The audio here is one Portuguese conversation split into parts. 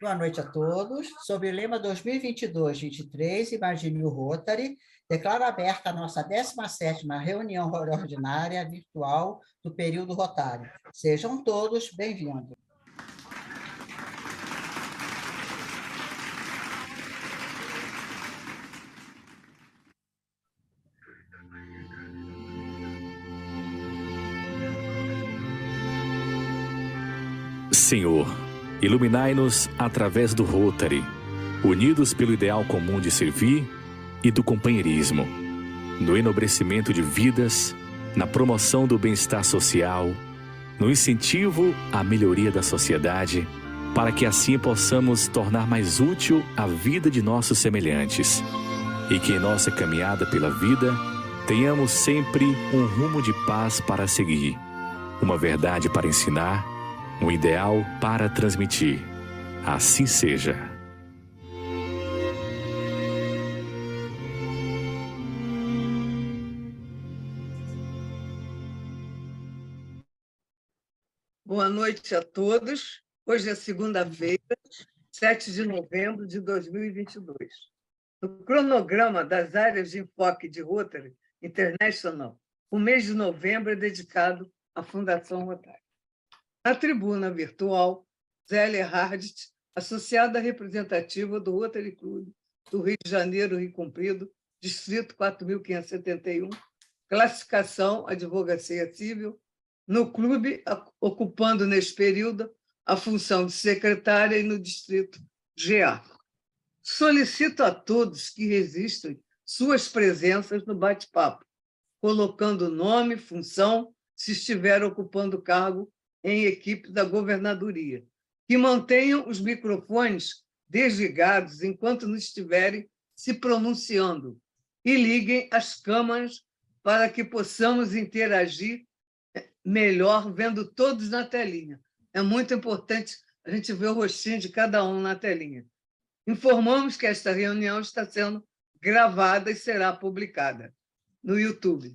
Boa noite a todos. Sobre o lema 2022-23, Imagine o Rotary, declaro aberta a nossa 17ª reunião ordinária virtual do período rotário. Sejam todos bem-vindos. Senhor, iluminai-nos através do Rotary, unidos pelo ideal comum de servir e do companheirismo, no enobrecimento de vidas, na promoção do bem-estar social, no incentivo à melhoria da sociedade, para que assim possamos tornar mais útil a vida de nossos semelhantes e que em nossa caminhada pela vida tenhamos sempre um rumo de paz para seguir, uma verdade para ensinar, um ideal para transmitir. Assim seja. Boa noite a todos. Hoje é segunda-feira, 7 de novembro de 2022. No cronograma das áreas de enfoque de Rotary International, o mês de novembro é dedicado à Fundação Rotary. Na tribuna virtual, Zélia Hardt, associada representativa do Rotary Club do Rio de Janeiro, Rio Comprido, Distrito 4.571, classificação Advocacia Civil, no clube, ocupando neste período a função de secretária e no Distrito GA. Solicito a todos que registrem suas presenças no bate-papo, colocando nome, função, se estiver ocupando cargo em equipe da governadoria, que mantenham os microfones desligados enquanto não estiverem se pronunciando e liguem as câmeras para que possamos interagir melhor vendo todos na telinha. É muito importante a gente ver o rostinho de cada um na telinha. Informamos que esta reunião está sendo gravada e será publicada no YouTube.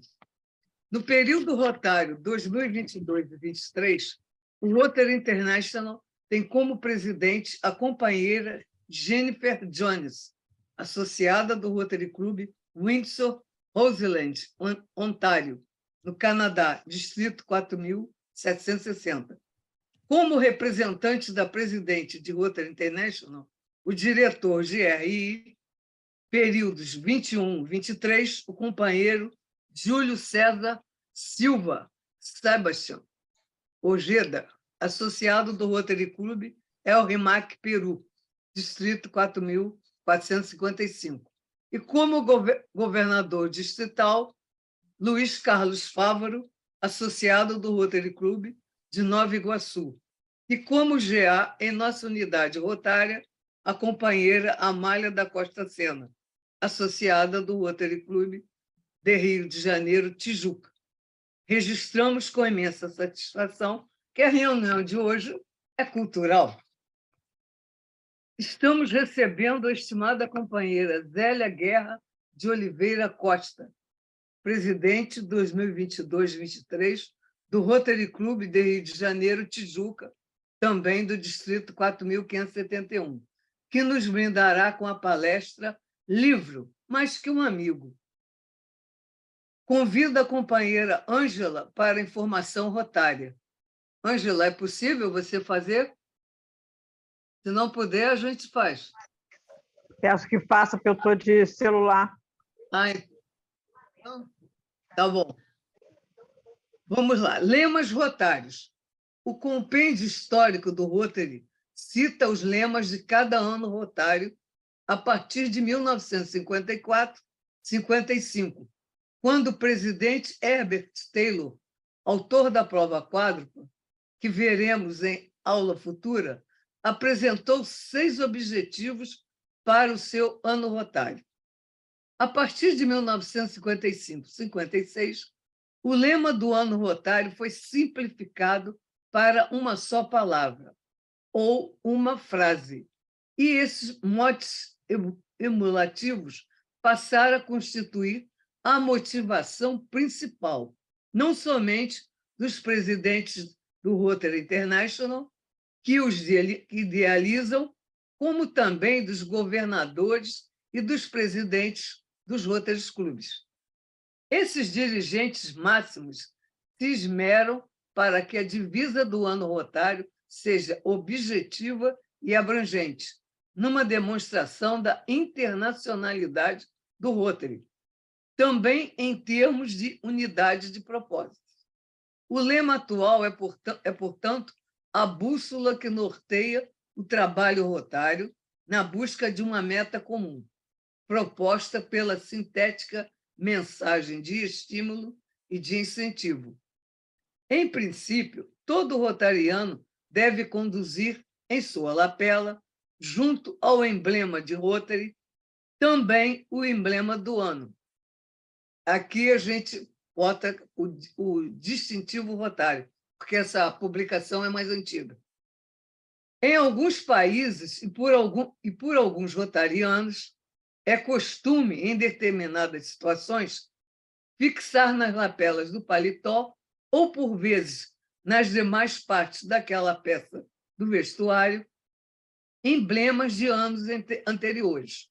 No período rotário 2022 e 2023, o Rotary International tem como presidente a companheira Jennifer Jones, associada do Rotary Club Windsor, Roseland, Ontário, no Canadá, Distrito 4.760. Como representante da presidente de Rotary International, o diretor GRI, períodos 21 e 23, o companheiro Júlio César Silva Sebastião Ojeda, associado do Rotary Club El Rimac, Peru, Distrito 4.455. E como governador distrital, Luiz Carlos Fávaro, associado do Rotary Club de Nova Iguaçu. E como GA, em nossa unidade rotária, a companheira Amália da Costa Sena, associada do Rotary Club de Rio de Janeiro, Tijuca. Registramos com imensa satisfação que a reunião de hoje é cultural. Estamos recebendo a estimada companheira Zélia Guerra de Oliveira Costa, presidente 2022-23 do Rotary Club de Rio de Janeiro, Tijuca, também do Distrito 4.571, que nos brindará com a palestra Livro, mais que um amigo. Convido a companheira Ângela para a informação rotária. Ângela, é possível você fazer? Se não puder, a gente faz. Peço que faça, porque eu estou de celular. Então, tá bom. Vamos lá. Lemas rotários. O compêndio histórico do Rotary cita os lemas de cada ano rotário a partir de 1954-55, quando o presidente Herbert Taylor, autor da prova quádrupla, que veremos em aula futura, apresentou 6 objetivos para o seu ano rotário. A partir de 1955-56, o lema do ano rotário foi simplificado para uma só palavra, ou uma frase, e esses motes emulativos passaram a constituir a motivação principal, não somente dos presidentes do Rotary International, que os idealizam como também dos governadores e dos presidentes dos Rotary Clubs. Esses dirigentes máximos se esmeram para que a divisa do ano rotário seja objetiva e abrangente, numa demonstração da internacionalidade do Rotary, também em termos de unidade de propósito. O lema atual é, portanto, a bússola que norteia o trabalho rotário na busca de uma meta comum, proposta pela sintética mensagem de estímulo e de incentivo. Em princípio, todo rotariano deve conduzir em sua lapela, junto ao emblema de Rotary, também o emblema do ano. Aqui a gente bota o distintivo rotário, porque essa publicação é mais antiga. Em alguns países, e por alguns rotarianos, é costume, em determinadas situações, fixar nas lapelas do paletó ou, por vezes, nas demais partes daquela peça do vestuário, emblemas de anos anteriores.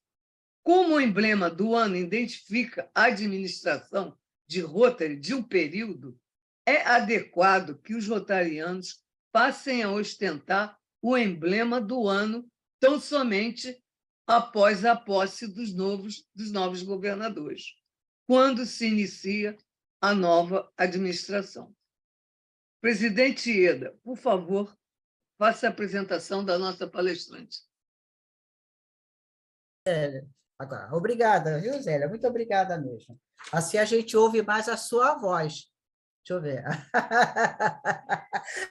Como o emblema do ano identifica a administração de Rotary de um período, é adequado que os rotarianos passem a ostentar o emblema do ano tão somente após a posse dos novos governadores, quando se inicia a nova administração. Presidente Ieda, por favor, faça a apresentação da nossa palestrante. Agora, obrigada, viu, Zélia? Muito obrigada mesmo. Assim a gente ouve mais a sua voz. Deixa eu ver.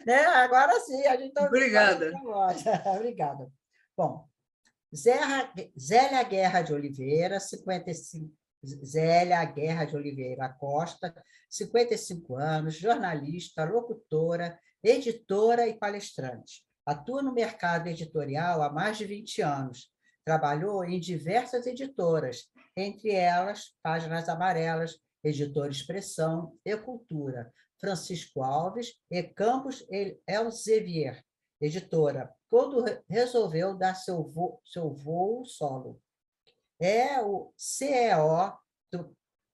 Né? Agora sim, a gente está ouvindo Obrigada. a sua voz. Obrigada. Bom, Zélia Guerra de Oliveira, 55. Zélia Guerra de Oliveira Costa, 55 anos, jornalista, locutora, editora e palestrante. Atua no mercado editorial há mais de 20 anos. Trabalhou em diversas editoras, entre elas Páginas Amarelas, Editora Expressão e Cultura, Francisco Alves e Campos Elsevier, editora, quando resolveu dar seu voo solo. É o CEO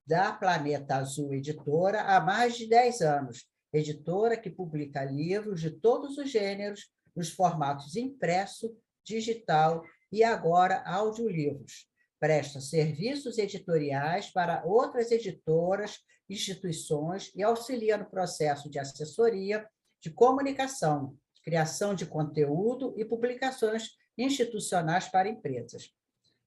da Planeta Azul Editora há mais de 10 anos, editora que publica livros de todos os gêneros, nos formatos impresso, digital e agora audiolivros. Presta serviços editoriais para outras editoras, instituições e auxilia no processo de assessoria, de comunicação, criação de conteúdo e publicações institucionais para empresas.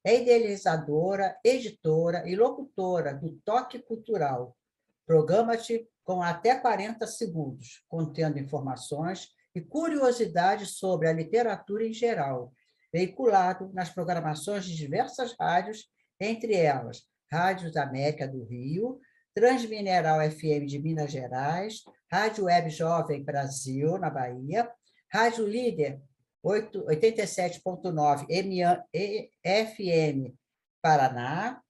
É idealizadora, editora e locutora do Toque Cultural, programa-te com até 40 segundos, contendo informações e curiosidades sobre a literatura em geral, veiculado nas programações de diversas rádios, entre elas Rádios América do Rio, Transmineral FM de Minas Gerais, Rádio Web Jovem Brasil, na Bahia, Rádio Líder 87.9 FM Paraná,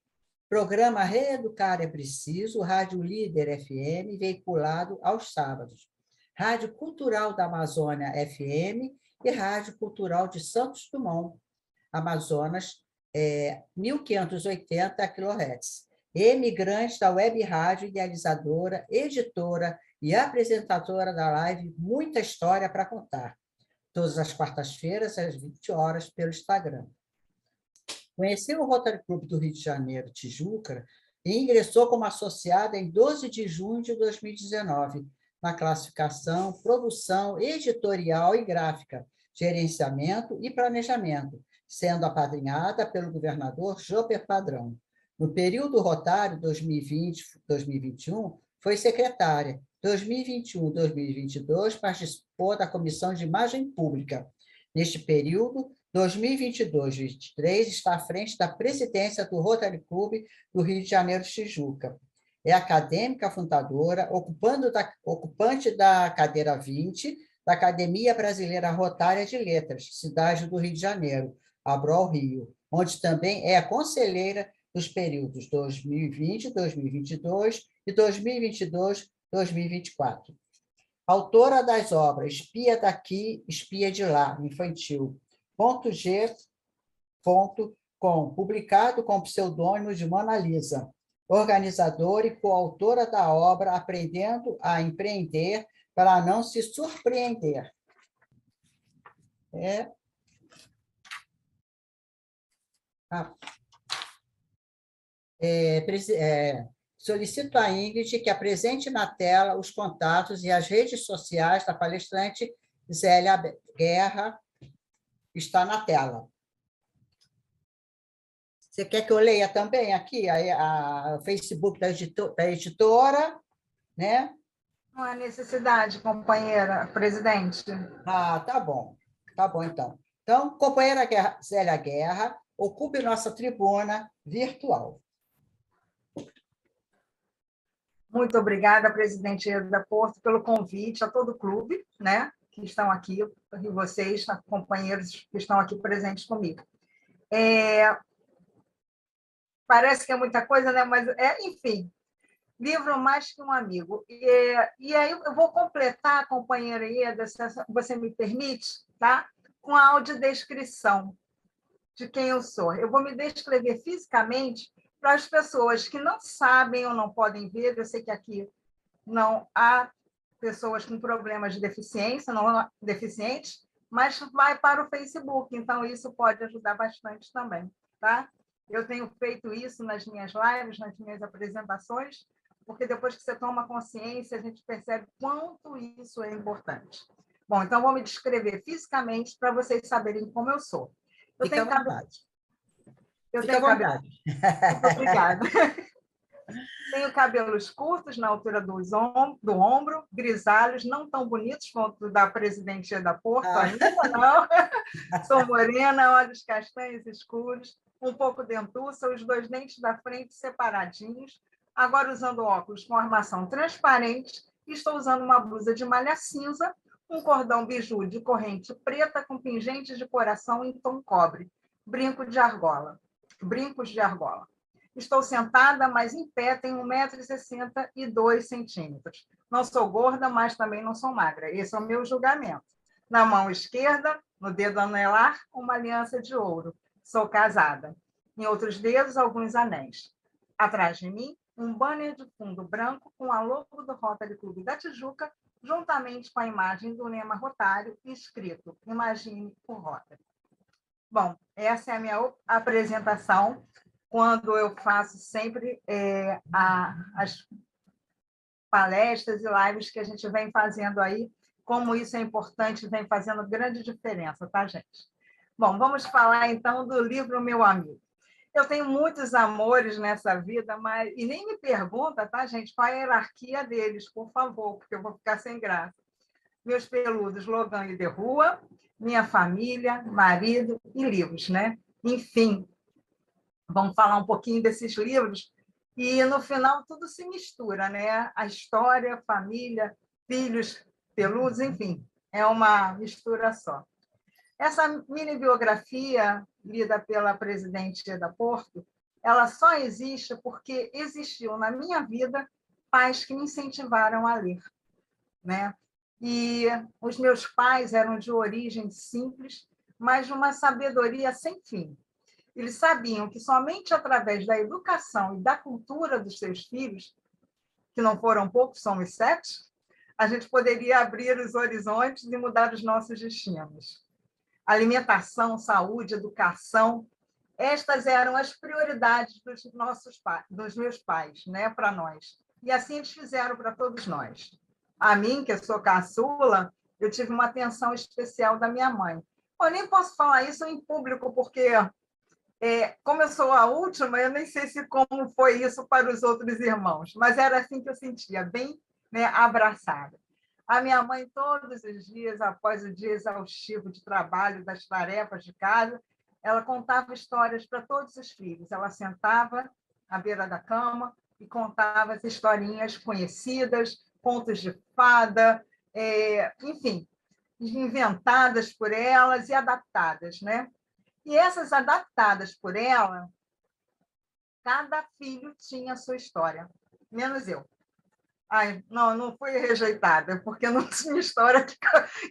programa Reeducar é Preciso, Rádio Líder FM, veiculado aos sábados, Rádio Cultural da Amazônia FM e Rádio Cultural de Santos Dumont, Amazonas, 1580 kHz. Emigrante da Web Rádio, idealizadora, editora e apresentadora da live Muita História para Contar, todas as quartas-feiras, às 20 horas, pelo Instagram. Conheceu o Rotary Club do Rio de Janeiro, Tijuca, e ingressou como associada em 12 de junho de 2019, na classificação, produção, editorial e gráfica, gerenciamento e planejamento, sendo apadrinhada pelo governador Joper Padrão. No período rotário 2020-2021, foi secretária. 2021-2022, participou da Comissão de Imagem Pública. Neste período, 2022-2023, está à frente da presidência do Rotary Club do Rio de Janeiro, Tijuca. É acadêmica fundadora, ocupante da cadeira 20 da Academia Brasileira Rotária de Letras, cidade do Rio de Janeiro, Abrol Rio, onde também é conselheira dos períodos 2020-2022 e 2022-2024. Autora das obras Espia Daqui, Espia de Lá, infantil, Ponto G, fonto.com, publicado com o pseudônimo de Mona Lisa, organizadora e coautora da obra Aprendendo a Empreender para Não Se Surpreender. Solicito a Ingrid que apresente na tela os contatos e as redes sociais da palestrante Zélia Guerra. Está na tela. Você quer que eu leia também aqui o Facebook da editora, né? Não há necessidade, companheira presidente. Tá bom. Tá bom, então. Então, companheira Zélia Guerra, ocupe nossa tribuna virtual. Muito obrigada, presidente da Porto, pelo convite a todo o clube, né, que estão aqui, e vocês, companheiros que estão aqui presentes comigo. Parece que é muita coisa, né? Mas, enfim, livro mais que um amigo. E aí eu vou completar, companheira Ieda, se você me permite, tá? Com a audiodescrição de quem eu sou. Eu vou me descrever fisicamente para as pessoas que não sabem ou não podem ver. Eu sei que aqui não há pessoas com problemas de deficiência, não há deficientes, mas vai para o Facebook, então isso pode ajudar bastante também, tá? Eu tenho feito isso nas minhas lives, nas minhas apresentações, porque depois que você toma consciência, a gente percebe quanto isso é importante. Bom, então vou me descrever fisicamente para vocês saberem como eu sou. Fica à vontade. Fica à vontade. Muito obrigada. Tenho cabelos curtos na altura do ombro, grisalhos, não tão bonitos quanto da presidente da Porto, ainda não. Sou morena, olhos castanhos escuros, um pouco dentuça, os 2 dentes da frente separadinhos, agora usando óculos com armação transparente, estou usando uma blusa de malha cinza, um cordão biju de corrente preta com pingentes de coração em tom cobre, brincos de argola. Estou sentada, mas em pé, tenho 1,62 m. Não sou gorda, mas também não sou magra. Esse é o meu julgamento. Na mão esquerda, no dedo anelar, uma aliança de ouro. Sou casada. Em outros dedos, alguns anéis. Atrás de mim, um banner de fundo branco com a logo do Rotary Clube da Tijuca, juntamente com a imagem do lema rotário escrito Imagine o Rotary. Bom, essa é a minha apresentação quando eu faço sempre as palestras e lives que a gente vem fazendo aí, como isso é importante, vem fazendo grande diferença, tá, gente? Bom, vamos falar, então, do livro Meu Amigo. Eu tenho muitos amores nessa vida, e nem me pergunta, tá, gente, qual é a hierarquia deles, por favor, porque eu vou ficar sem graça. Meus peludos, Logan e de Rua, minha família, marido e livros, né? Enfim, vamos falar um pouquinho desses livros, e no final tudo se mistura, né? A história, família, filhos, peludos, enfim, é uma mistura só. Essa mini biografia, lida pela presidente da Porto, ela só existe porque existiu na minha vida pais que me incentivaram a ler, né? E os meus pais eram de origem simples, mas de uma sabedoria sem fim. Eles sabiam que somente através da educação e da cultura dos seus filhos, que não foram poucos, somos 7, a gente poderia abrir os horizontes e mudar os nossos destinos. Alimentação, saúde, educação, estas eram as prioridades dos meus pais, né, para nós. E assim eles fizeram para todos nós. A mim, que eu sou caçula, eu tive uma atenção especial da minha mãe. Eu nem posso falar isso em público, porque, como eu sou a última, eu nem sei como foi isso para os outros irmãos, mas era assim que eu sentia, bem, né, abraçada. A minha mãe, todos os dias, após o dia exaustivo de trabalho, das tarefas de casa, ela contava histórias para todos os filhos. Ela sentava à beira da cama e contava as historinhas conhecidas, contos de fada, enfim, inventadas por elas e adaptadas, né? E essas adaptadas por ela, cada filho tinha a sua história, menos eu. Ai, não fui rejeitada, porque não tinha história que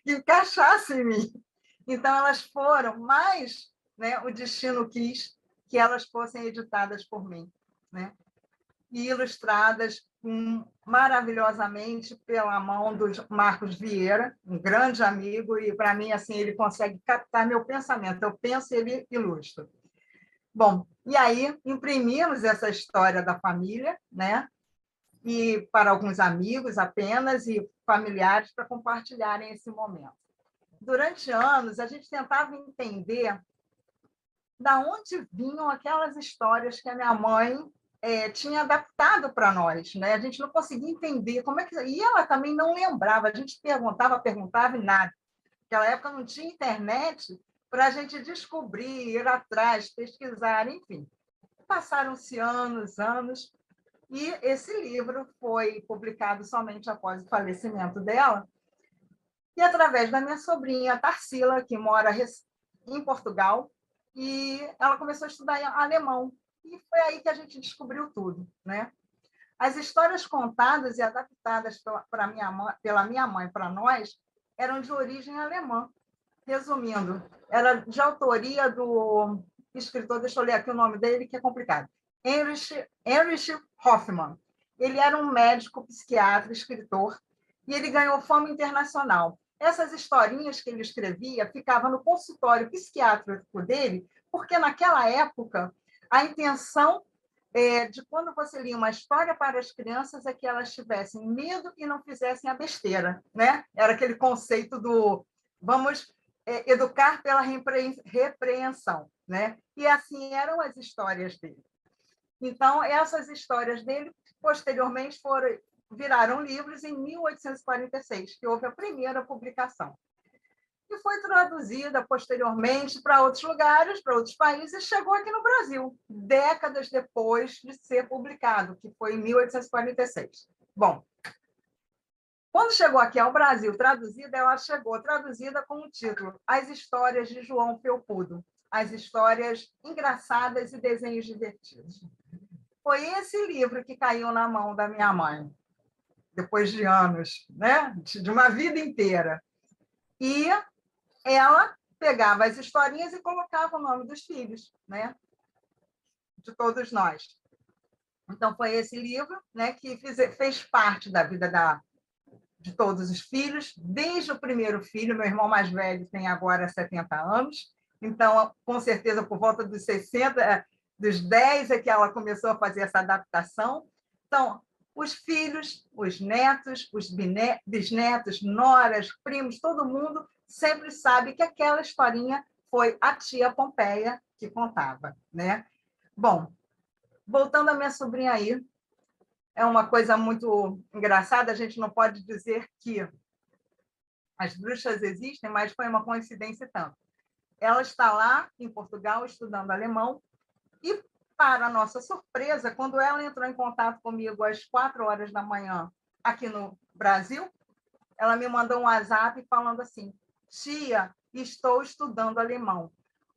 encaixasse em mim. Então, elas foram mais né, o destino quis que elas fossem editadas por mim, né? E ilustradas maravilhosamente pela mão do Marcos Vieira, um grande amigo, e, para mim, assim, ele consegue captar meu pensamento. Eu penso e ele ilustra. Bom, e aí imprimimos essa história da família, né? E para alguns amigos apenas e familiares para compartilharem esse momento. Durante anos, a gente tentava entender da onde vinham aquelas histórias que a minha mãe tinha adaptado para nós, né? A gente não conseguia entender como é que... E ela também não lembrava, a gente perguntava e nada. Naquela época não tinha internet para a gente descobrir, ir atrás, pesquisar, enfim. Passaram-se anos, e esse livro foi publicado somente após o falecimento dela, e através da minha sobrinha Tarsila, que mora em Portugal, e ela começou a estudar alemão. E foi aí que a gente descobriu tudo, né? As histórias contadas e adaptadas pela minha mãe para nós eram de origem alemã. Resumindo, era de autoria do escritor, deixa eu ler aqui o nome dele, que é complicado, Heinrich Hoffmann. Ele era um médico, psiquiatra, escritor, e ele ganhou fama internacional. Essas historinhas que ele escrevia ficavam no consultório psiquiátrico dele, porque naquela época a intenção de quando você lia uma história para as crianças é que elas tivessem medo e não fizessem a besteira, né? Era aquele conceito do vamos educar pela repreensão, né? E assim eram as histórias dele. Então, essas histórias dele, posteriormente, viraram livros em 1846, que houve a primeira publicação. E foi traduzida posteriormente para outros lugares, para outros países, e chegou aqui no Brasil, décadas depois de ser publicado, que foi em 1846. Bom, quando chegou aqui ao Brasil traduzida, ela chegou traduzida com o título As Histórias de João Felpudo, as histórias engraçadas e desenhos divertidos. Foi esse livro que caiu na mão da minha mãe, depois de anos, né? De uma vida inteira. E ela pegava as historinhas e colocava o nome dos filhos, né? De todos nós. Então, foi esse livro, né, que fez parte da vida de todos os filhos, desde o primeiro filho. Meu irmão mais velho tem agora 70 anos, então, com certeza, por volta dos 60, dos 10 é que ela começou a fazer essa adaptação. Então, os filhos, os netos, os bisnetos, noras, primos, todo mundo sempre sabe que aquela historinha foi a tia Pompeia que contava, né? Bom, voltando à minha sobrinha aí, é uma coisa muito engraçada, a gente não pode dizer que as bruxas existem, mas foi uma coincidência tanto. Ela está lá em Portugal estudando alemão e, para nossa surpresa, quando ela entrou em contato comigo às 4 horas da manhã aqui no Brasil, ela me mandou um WhatsApp falando assim: tia, estou estudando alemão.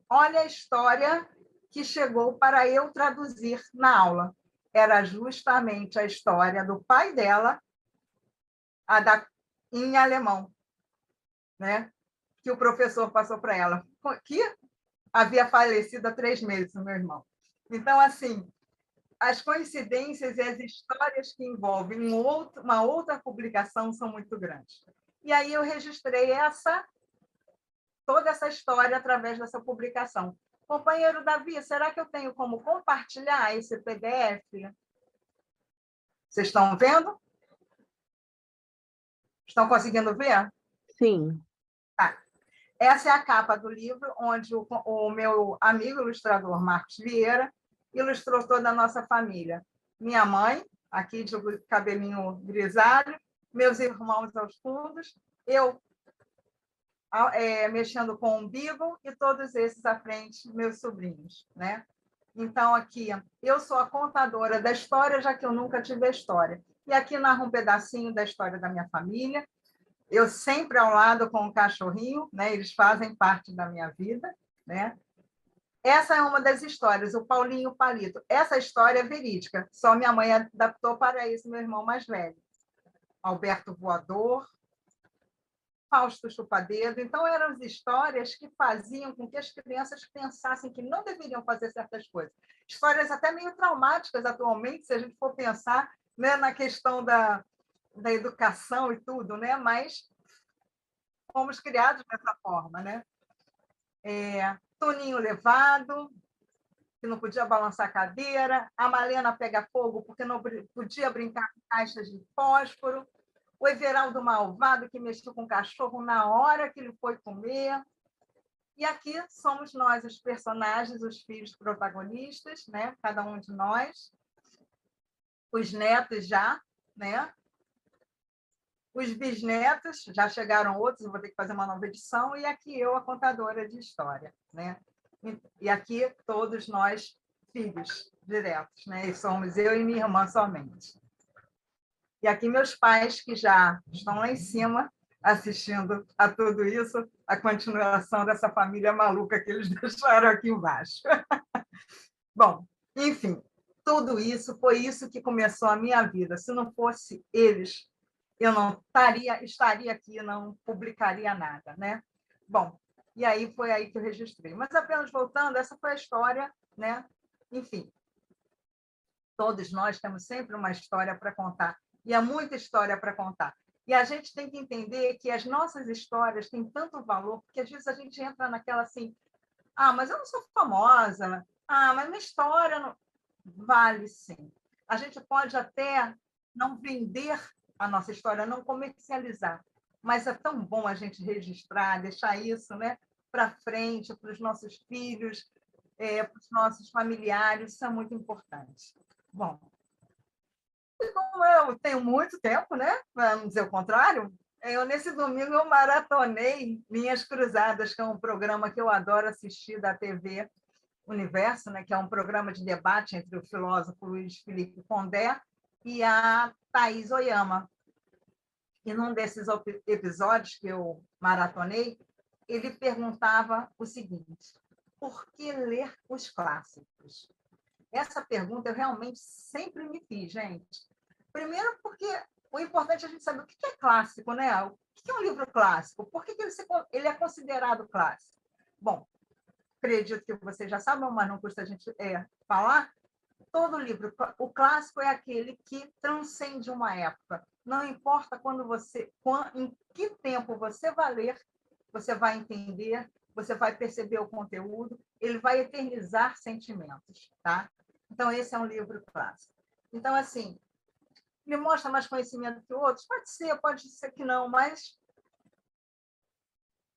Olha a história que chegou para eu traduzir na aula. Era justamente a história do pai dela em alemão, né? Que o professor passou para ela, que havia falecido há 3 meses, o meu irmão. Então, assim, as coincidências e as histórias que envolvem uma outra publicação são muito grandes. E aí eu registrei toda essa história através dessa publicação. Companheiro Davi, será que eu tenho como compartilhar esse PDF? Vocês estão vendo? Estão conseguindo ver? Sim. Tá. Essa é a capa do livro, onde o meu amigo ilustrador, Marcos Vieira, ilustrou toda a nossa família. Minha mãe, aqui de cabelinho grisalho, meus irmãos aos fundos, eu mexendo com o umbigo e todos esses à frente, meus sobrinhos, né? Então, aqui, eu sou a contadora da história, já que eu nunca tive a história. E aqui narro um pedacinho da história da minha família. Eu sempre ao lado com o cachorrinho, né? Eles fazem parte da minha vida, né? Essa é uma das histórias, o Paulinho Palito. Essa história é verídica, só minha mãe adaptou para isso, meu irmão mais velho. Alberto Voador, Fausto Chupadedo. Então, eram as histórias que faziam com que as crianças pensassem que não deveriam fazer certas coisas. Histórias até meio traumáticas atualmente, se a gente for pensar, né, na questão da educação e tudo, né? Mas fomos criados dessa forma, né? Toninho Levado, que não podia balançar a cadeira, a Malena Pega Fogo, porque não podia brincar com caixas de fósforo, o Everaldo Malvado, que mexeu com o cachorro na hora que ele foi comer. E aqui somos nós, os personagens, os filhos protagonistas, né? Cada um de nós, os netos já, né? Os bisnetos, já chegaram outros, eu vou ter que fazer uma nova edição, e aqui eu, a contadora de história, né? E aqui todos nós, filhos diretos, né? E somos eu e minha irmã somente. E aqui meus pais, que já estão lá em cima, assistindo a tudo isso, a continuação dessa família maluca que eles deixaram aqui embaixo. Bom, enfim, tudo isso, foi isso que começou a minha vida. Se não fosse eles, eu não estaria aqui, não publicaria nada, né? Bom, e aí foi aí que eu registrei. Mas apenas voltando, essa foi a história, né? Enfim, todos nós temos sempre uma história para contar, e há muita história para contar. E a gente tem que entender que as nossas histórias têm tanto valor, porque às vezes a gente entra naquela assim, mas eu não sou famosa, mas minha história não... Vale sim. A gente pode até não vender a nossa história, não comercializar, mas é tão bom a gente registrar, deixar isso, né, para frente, para os nossos filhos, para os nossos familiares, isso é muito importante. Bom, e como eu tenho muito tempo, né, para não dizer o contrário, nesse domingo eu maratonei Linhas Cruzadas, que é um programa que eu adoro assistir da TV Universo, né, que é um programa de debate entre o filósofo Luiz Felipe Pondé e a Thaís Oyama. E num desses episódios que eu maratonei, ele perguntava o seguinte: por que ler os clássicos? Essa pergunta eu realmente sempre me fiz, gente. Primeiro porque o importante é a gente saber o que é clássico, né? O que é um livro clássico? Por que ele é considerado clássico? Bom, acredito que vocês já sabem, mas não custa a gente falar. Todo livro, o clássico é aquele que transcende uma época. Não importa em que tempo você vai ler, você vai entender, você vai perceber o conteúdo, ele vai eternizar sentimentos, tá? Então, esse é um livro clássico. Então, assim, ele mostra mais conhecimento que outros? Pode ser que não, mas...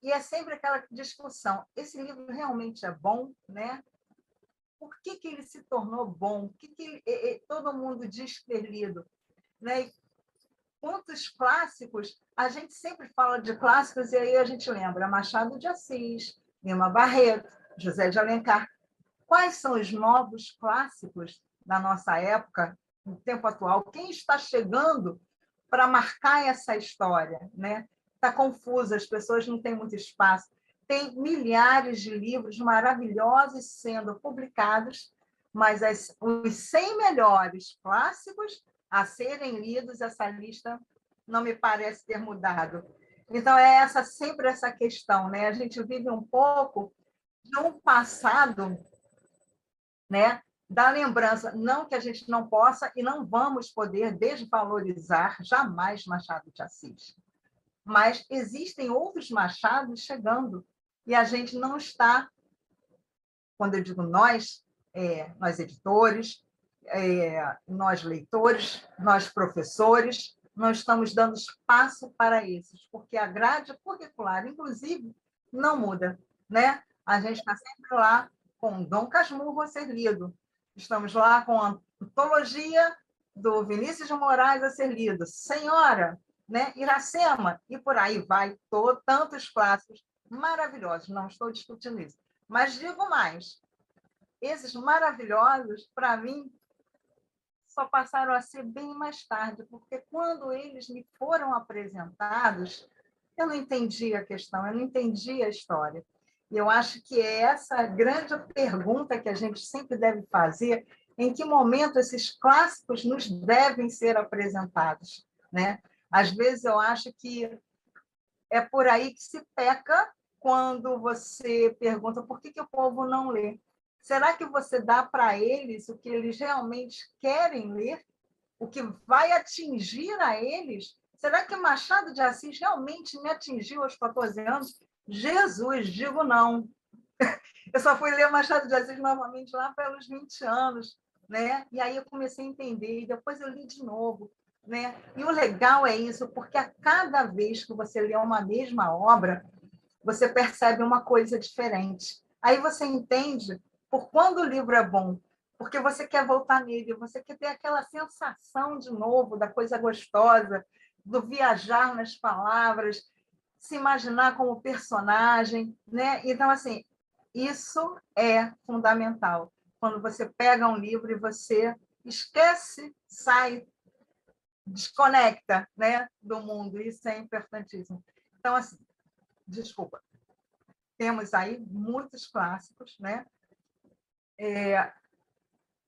E é sempre aquela discussão, esse livro realmente é bom, né? Por que ele se tornou bom? Por que todo mundo diz ter lido? Né? E quantos clássicos, a gente sempre fala de clássicos e aí a gente lembra Machado de Assis, Lima Barreto, José de Alencar. Quais são os novos clássicos da nossa época, no tempo atual? Quem está chegando para marcar essa história? Né? Está confuso, as pessoas não têm muito espaço. Tem milhares de livros maravilhosos sendo publicados, mas os 100 melhores clássicos a serem lidos, essa lista não me parece ter mudado. Então, sempre essa questão, né? A gente vive um pouco de um passado, né, da lembrança, não que a gente não possa e não vamos poder desvalorizar jamais Machado de Assis. Mas existem outros Machados chegando e a gente não está, quando eu digo nós editores, nós leitores, nós professores, nós estamos dando espaço para esses, porque a grade curricular, inclusive, não muda, né? A gente está sempre lá com Dom Casmurro a ser lido, estamos lá com a antologia do Vinícius de Moraes a ser lido, Senhora, né? Iracema, e por aí vai, tantos clássicos maravilhosos, não estou discutindo isso. Mas digo mais, esses maravilhosos, para mim, só passaram a ser bem mais tarde, porque quando eles me foram apresentados, eu não entendi a questão, eu não entendi a história. E eu acho que é essa grande pergunta que a gente sempre deve fazer, em que momento esses clássicos nos devem ser apresentados, né? Às vezes eu acho que é por aí que se peca quando você pergunta por que o povo não lê. Será que você dá para eles o que eles realmente querem ler? O que vai atingir a eles? Será que Machado de Assis realmente me atingiu aos 14 anos? Jesus, digo não. Eu só fui ler Machado de Assis novamente lá pelos 20 anos, né? E aí eu comecei a entender, e depois eu li de novo, né? E o legal é isso, porque a cada vez que você lê uma mesma obra, você percebe uma coisa diferente. Aí você entende por quando o livro é bom, porque você quer voltar nele, você quer ter aquela sensação de novo da coisa gostosa, do viajar nas palavras, se imaginar como personagem, né? Então, assim, isso é fundamental. Quando você pega um livro e você esquece, sai, desconecta, né, do mundo, isso é importantíssimo. Então, assim, desculpa, temos aí muitos clássicos, né?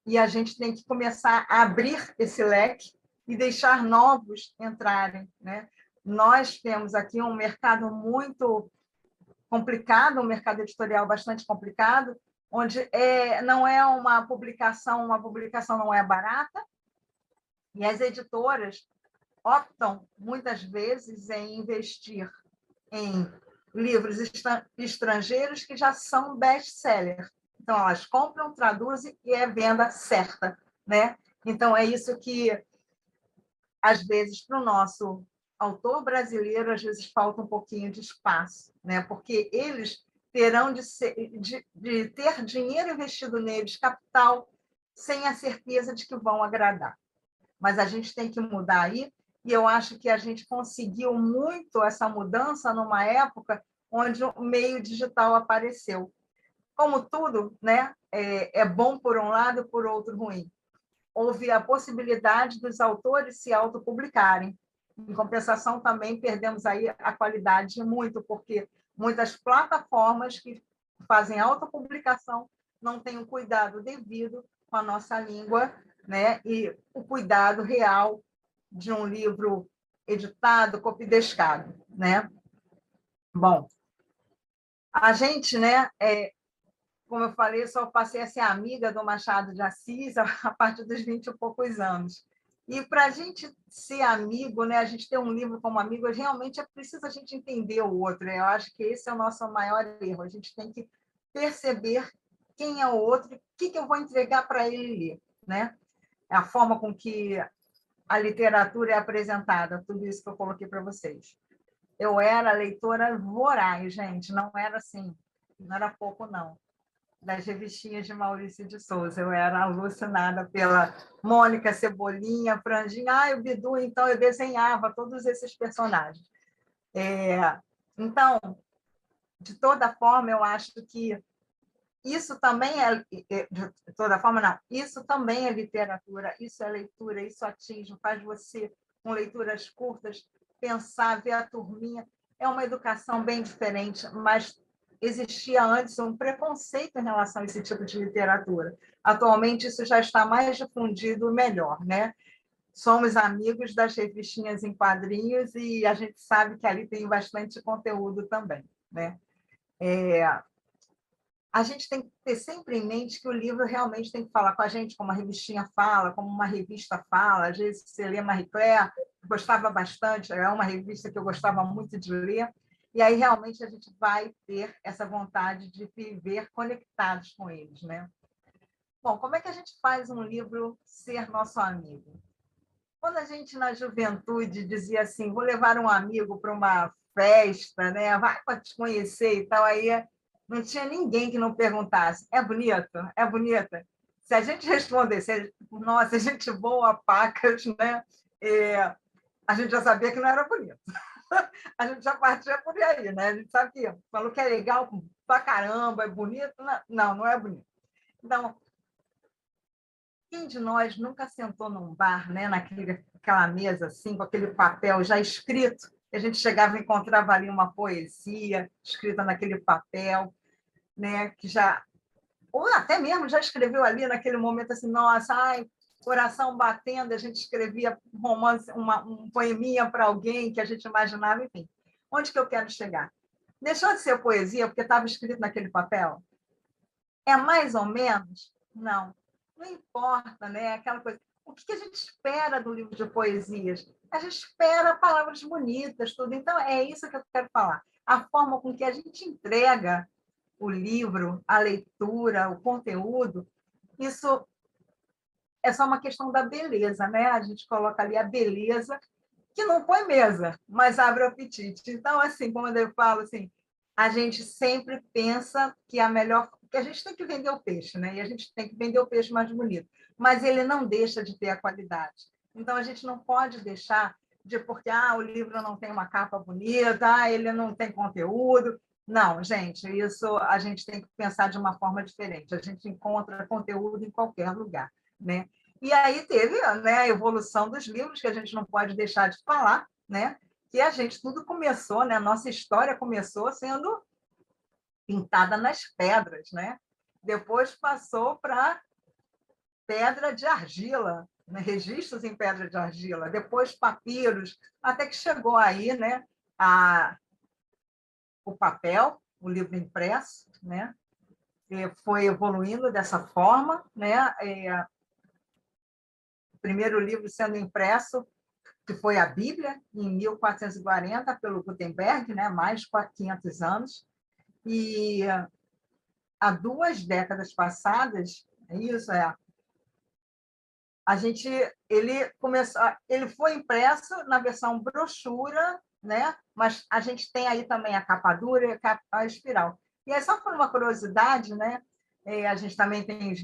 E a gente tem que começar a abrir esse leque e deixar novos entrarem, né? Nós temos aqui um mercado muito complicado, um mercado editorial bastante complicado, onde não é uma publicação não é barata, e as editoras optam, muitas vezes, em investir em livros estrangeiros que já são best-seller. Então, elas compram, traduzem e é venda certa, né? Então, é isso que, às vezes, para o nosso autor brasileiro, às vezes falta um pouquinho de espaço, né? Porque eles terão de ter dinheiro investido neles, capital, sem a certeza de que vão agradar. Mas a gente tem que mudar aí, e eu acho que a gente conseguiu muito essa mudança numa época onde o meio digital apareceu. Como tudo, né, é bom por um lado e por outro ruim. Houve a possibilidade dos autores se autopublicarem. Em compensação, também perdemos aí a qualidade muito, porque muitas plataformas que fazem autopublicação não têm o cuidado devido com a nossa língua, né? E o cuidado real de um livro editado, copidescado, né? Bom, a gente, né, como eu falei, só passei a ser amiga do Machado de Assis a partir dos 20 e poucos anos. E para a gente ser amigo, né, a gente ter um livro como amigo, realmente é preciso a gente entender o outro. Né? Eu acho que esse é o nosso maior erro. A gente tem que perceber quem é o outro, o que eu vou entregar para ele ler. Né? A forma com que a literatura é apresentada, tudo isso que eu coloquei para vocês. Eu era leitora voraz, gente, não era assim, não era pouco, não. Das revistinhas de Maurício de Souza. Eu era alucinada pela Mônica, Cebolinha, Franjinha, o Bidu, então eu desenhava todos esses personagens. Então, de toda forma, eu acho que isso também de toda forma, não, isso também é literatura, isso é leitura, isso atinge, faz você, com leituras curtas, pensar, ver a turminha. É uma educação bem diferente, mas existia antes um preconceito em relação a esse tipo de literatura. Atualmente, isso já está mais difundido, melhor, né? Somos amigos das revistinhas em quadrinhos e a gente sabe que ali tem bastante conteúdo também, né? A gente tem que ter sempre em mente que o livro realmente tem que falar com a gente, como a revistinha fala, como uma revista fala. Às vezes, você lê Marie Claire, gostava bastante, é uma revista que eu gostava muito de ler, e aí realmente a gente vai ter essa vontade de viver conectados com eles, né? Bom, como é que a gente faz um livro ser nosso amigo? Quando a gente, na juventude, dizia assim, vou levar um amigo para uma festa, né? Vai para te conhecer e tal, aí não tinha ninguém que não perguntasse, é bonito? É bonita? Se a gente respondesse, nossa, gente boa, pacas, né? A gente já sabia que não era bonito. A gente já partia por aí, né? A gente sabia, falou que é legal pra caramba, é bonito. Não, não é bonito. Então, quem de nós nunca sentou num bar, né? Naquela mesa, assim, com aquele papel já escrito, a gente chegava e encontrava ali uma poesia escrita naquele papel, né? Que já, ou até mesmo já escreveu ali naquele momento assim, nossa, ai, coração batendo, a gente escrevia um romance, um poeminha para alguém que a gente imaginava, enfim. Onde que eu quero chegar? Deixou de ser poesia porque estava escrito naquele papel? É mais ou menos? Não. Não importa, né? Aquela coisa. O que a gente espera do livro de poesias? A gente espera palavras bonitas, tudo. Então, é isso que eu quero falar. A forma com que a gente entrega o livro, a leitura, o conteúdo, isso é só uma questão da beleza, né? A gente coloca ali a beleza, que não põe mesa, mas abre o apetite. Então, assim, como eu falo, assim, a gente sempre pensa que a melhor... que a gente tem que vender o peixe, né? E a gente tem que vender o peixe mais bonito. Mas ele não deixa de ter a qualidade. Então, a gente não pode deixar de porque o livro não tem uma capa bonita, ele não tem conteúdo. Não, gente, isso a gente tem que pensar de uma forma diferente. A gente encontra conteúdo em qualquer lugar, né? E aí teve, né, a evolução dos livros, que a gente não pode deixar de falar, né? Que a gente tudo começou, né? A nossa história começou sendo pintada nas pedras, né? Depois passou para pedra de argila, né? Registros em pedra de argila, depois papiros, até que chegou aí, né, o papel, o livro impresso, né? E foi evoluindo dessa forma, né? O primeiro livro sendo impresso, que foi a Bíblia, em 1440, pelo Gutenberg, né? Mais de 500 anos. E há 2 décadas passadas, ele foi impresso na versão brochura, né? Mas a gente tem aí também a capa dura e a capa espiral. E é só por uma curiosidade, né? A gente também tem os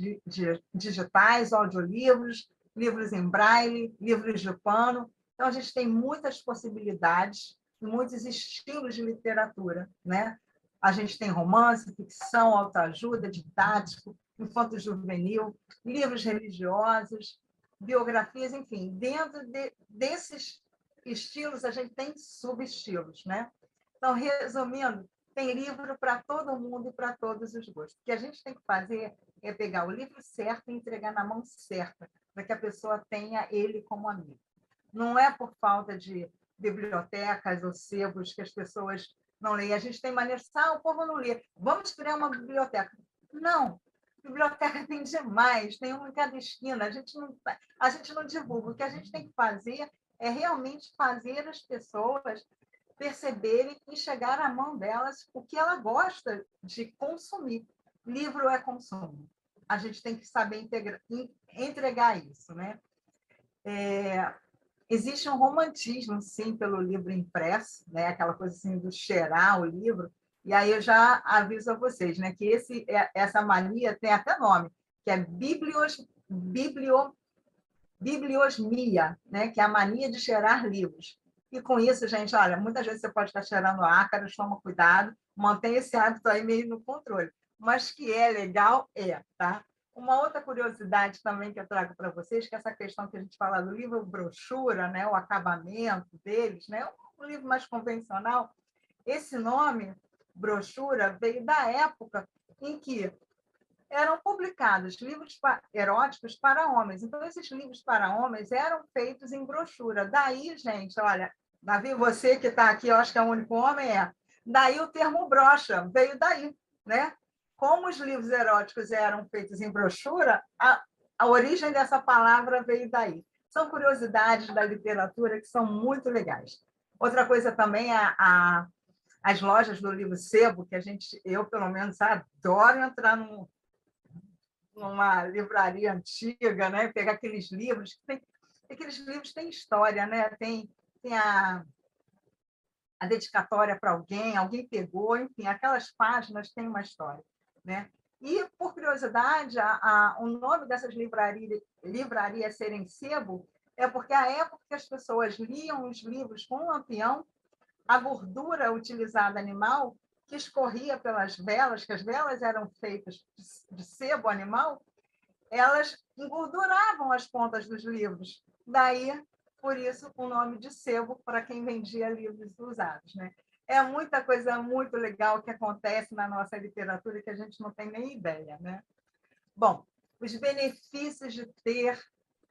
digitais, audiolivros, livros em braille, livros de pano. Então, a gente tem muitas possibilidades e muitos estilos de literatura, né? A gente tem romance, ficção, autoajuda, didático, infanto-juvenil, livros religiosos, biografias, enfim. Dentro desses estilos, a gente tem subestilos, né? Então, resumindo, tem livro para todo mundo e para todos os gostos. O que a gente tem que fazer é pegar o livro certo e entregar na mão certa, para que a pessoa tenha ele como amigo. Não é por falta de bibliotecas ou sebos que as pessoas não leem. A gente tem maneira de o povo não lê. Vamos criar uma biblioteca. Não. Biblioteca tem demais, tem uma em cada esquina. A gente não divulga. O que a gente tem que fazer é realmente fazer as pessoas perceberem e chegar à mão delas o que ela gosta de consumir. Livro é consumo. A gente tem que saber entregar isso, né? Existe um romantismo, sim, pelo livro impresso, né? Aquela coisa assim do cheirar o livro. E aí eu já aviso a vocês, né, que essa mania tem até nome, que é bibliosmia, né, que é a mania de cheirar livros. E com isso, gente, olha, muitas vezes você pode estar cheirando ácaros, toma cuidado, mantém esse hábito aí meio no controle. Mas que é legal, tá? Uma outra curiosidade também que eu trago para vocês, que é essa questão que a gente fala do livro brochura, né, o acabamento deles, né, um livro mais convencional. Esse nome, brochura, veio da época em que eram publicados livros eróticos para homens. Então, esses livros para homens eram feitos em brochura. Daí, gente, olha, Davi, você que está aqui, eu acho que é o único homem, daí o termo brocha, veio daí, né? Como os livros eróticos eram feitos em brochura, a origem dessa palavra veio daí. São curiosidades da literatura que são muito legais. Outra coisa também é as lojas do livro sebo, que eu, pelo menos, adoro entrar numa livraria antiga, né? Pegar aqueles livros, aqueles livros têm história, né? Tem a dedicatória para alguém pegou, enfim, aquelas páginas têm uma história, né? E, por curiosidade, o nome dessas livrarias serem sebo é porque a época que as pessoas liam os livros com lampião, a gordura utilizada animal que escorria pelas velas, que as velas eram feitas de sebo animal, elas engorduravam as pontas dos livros. Daí, por isso, o nome de sebo para quem vendia livros usados, né? É muita coisa muito legal que acontece na nossa literatura que a gente não tem nem ideia, né? Bom, os benefícios de ter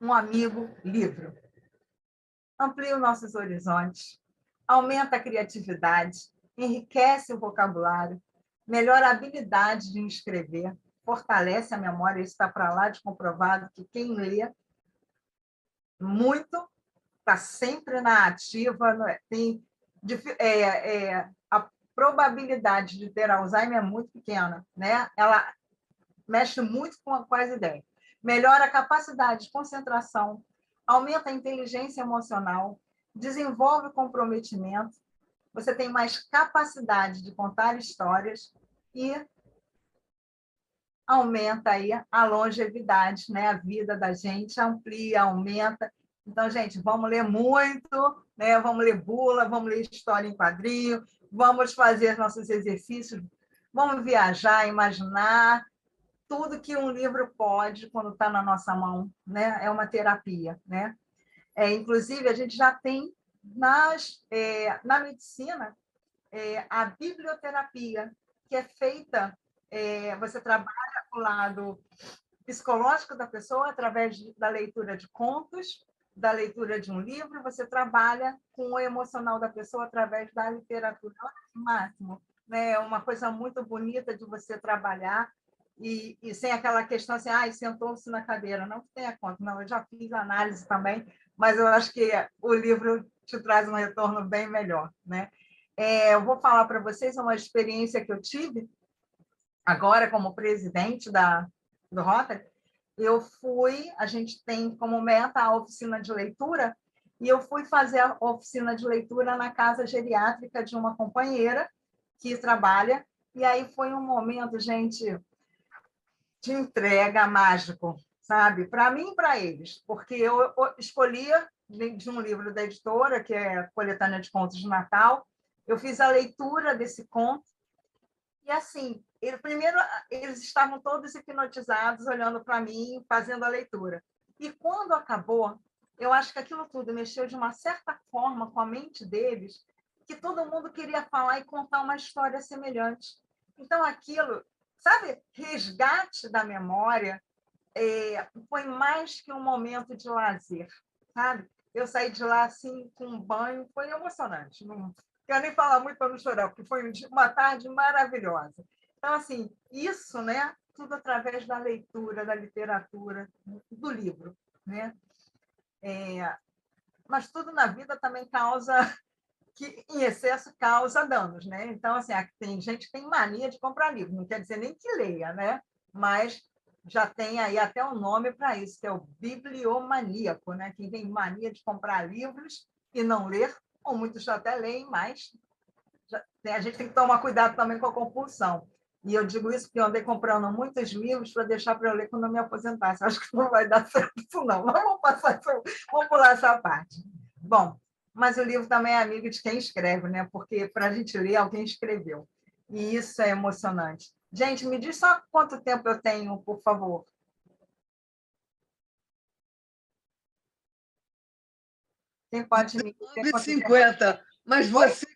um amigo livro. Amplia os nossos horizontes, aumenta a criatividade, enriquece o vocabulário, melhora a habilidade de escrever, fortalece a memória, isso está para lá de comprovado que quem lê muito está sempre na ativa, tem a probabilidade de ter Alzheimer é muito pequena, né? Ela mexe muito com as ideias. Melhora a capacidade de concentração, aumenta a inteligência emocional, desenvolve o comprometimento, você tem mais capacidade de contar histórias e aumenta aí a longevidade, né? A vida da gente amplia, aumenta. Então, gente, vamos ler muito, né? Vamos ler bula, vamos ler história em quadrinho, vamos fazer nossos exercícios, vamos viajar, imaginar tudo que um livro pode quando está na nossa mão, né? É uma terapia, né? Inclusive, a gente já tem na medicina a biblioterapia, que é feita, você trabalha o lado psicológico da pessoa através da leitura de contos, da leitura de um livro, você trabalha com o emocional da pessoa através da literatura. Olha que máximo, né? É uma coisa muito bonita de você trabalhar e sem aquela questão assim, sentou-se na cadeira. Não tenha conta, não, eu já fiz análise também, mas eu acho que o livro te traz um retorno bem melhor, né? Eu vou falar para vocês uma experiência que eu tive agora como presidente do Rotary. A gente tem como meta a oficina de leitura, e eu fui fazer a oficina de leitura na casa geriátrica de uma companheira que trabalha, e aí foi um momento, gente, de entrega mágico, sabe? Para mim e para eles, porque eu escolhia de um livro da editora, que é a Coletânea de Contos de Natal, eu fiz a leitura desse conto, e assim, primeiro eles estavam todos hipnotizados, olhando para mim, fazendo a leitura. E quando acabou, eu acho que aquilo tudo mexeu de uma certa forma com a mente deles, que todo mundo queria falar e contar uma história semelhante. Então, aquilo, sabe, resgate da memória, foi mais que um momento de lazer, sabe? Eu saí de lá assim, com um banho, foi emocionante. Não quero nem falar muito para não chorar, porque foi uma tarde maravilhosa. Então, assim, isso, né? Tudo através da leitura, da literatura, do livro, né? Mas tudo na vida também causa, que em excesso causa danos, né? Então, assim, tem gente que tem mania de comprar livro, não quer dizer nem que leia, né? Mas já tem aí até um nome para isso, que é o bibliomaníaco, né? Quem tem mania de comprar livros e não ler, ou muitos até leem, mas a gente tem que tomar cuidado também com a compulsão. E eu digo isso porque eu andei comprando muitos livros para deixar para eu ler quando eu me aposentasse. Acho que não vai dar certo isso, não. Vamos pular essa parte. Bom, mas o livro também é amigo de quem escreve, né? Porque para a gente ler, alguém escreveu. E isso é emocionante. Gente, me diz só quanto tempo eu tenho, por favor. Quem pode me... 19h50. Mas você,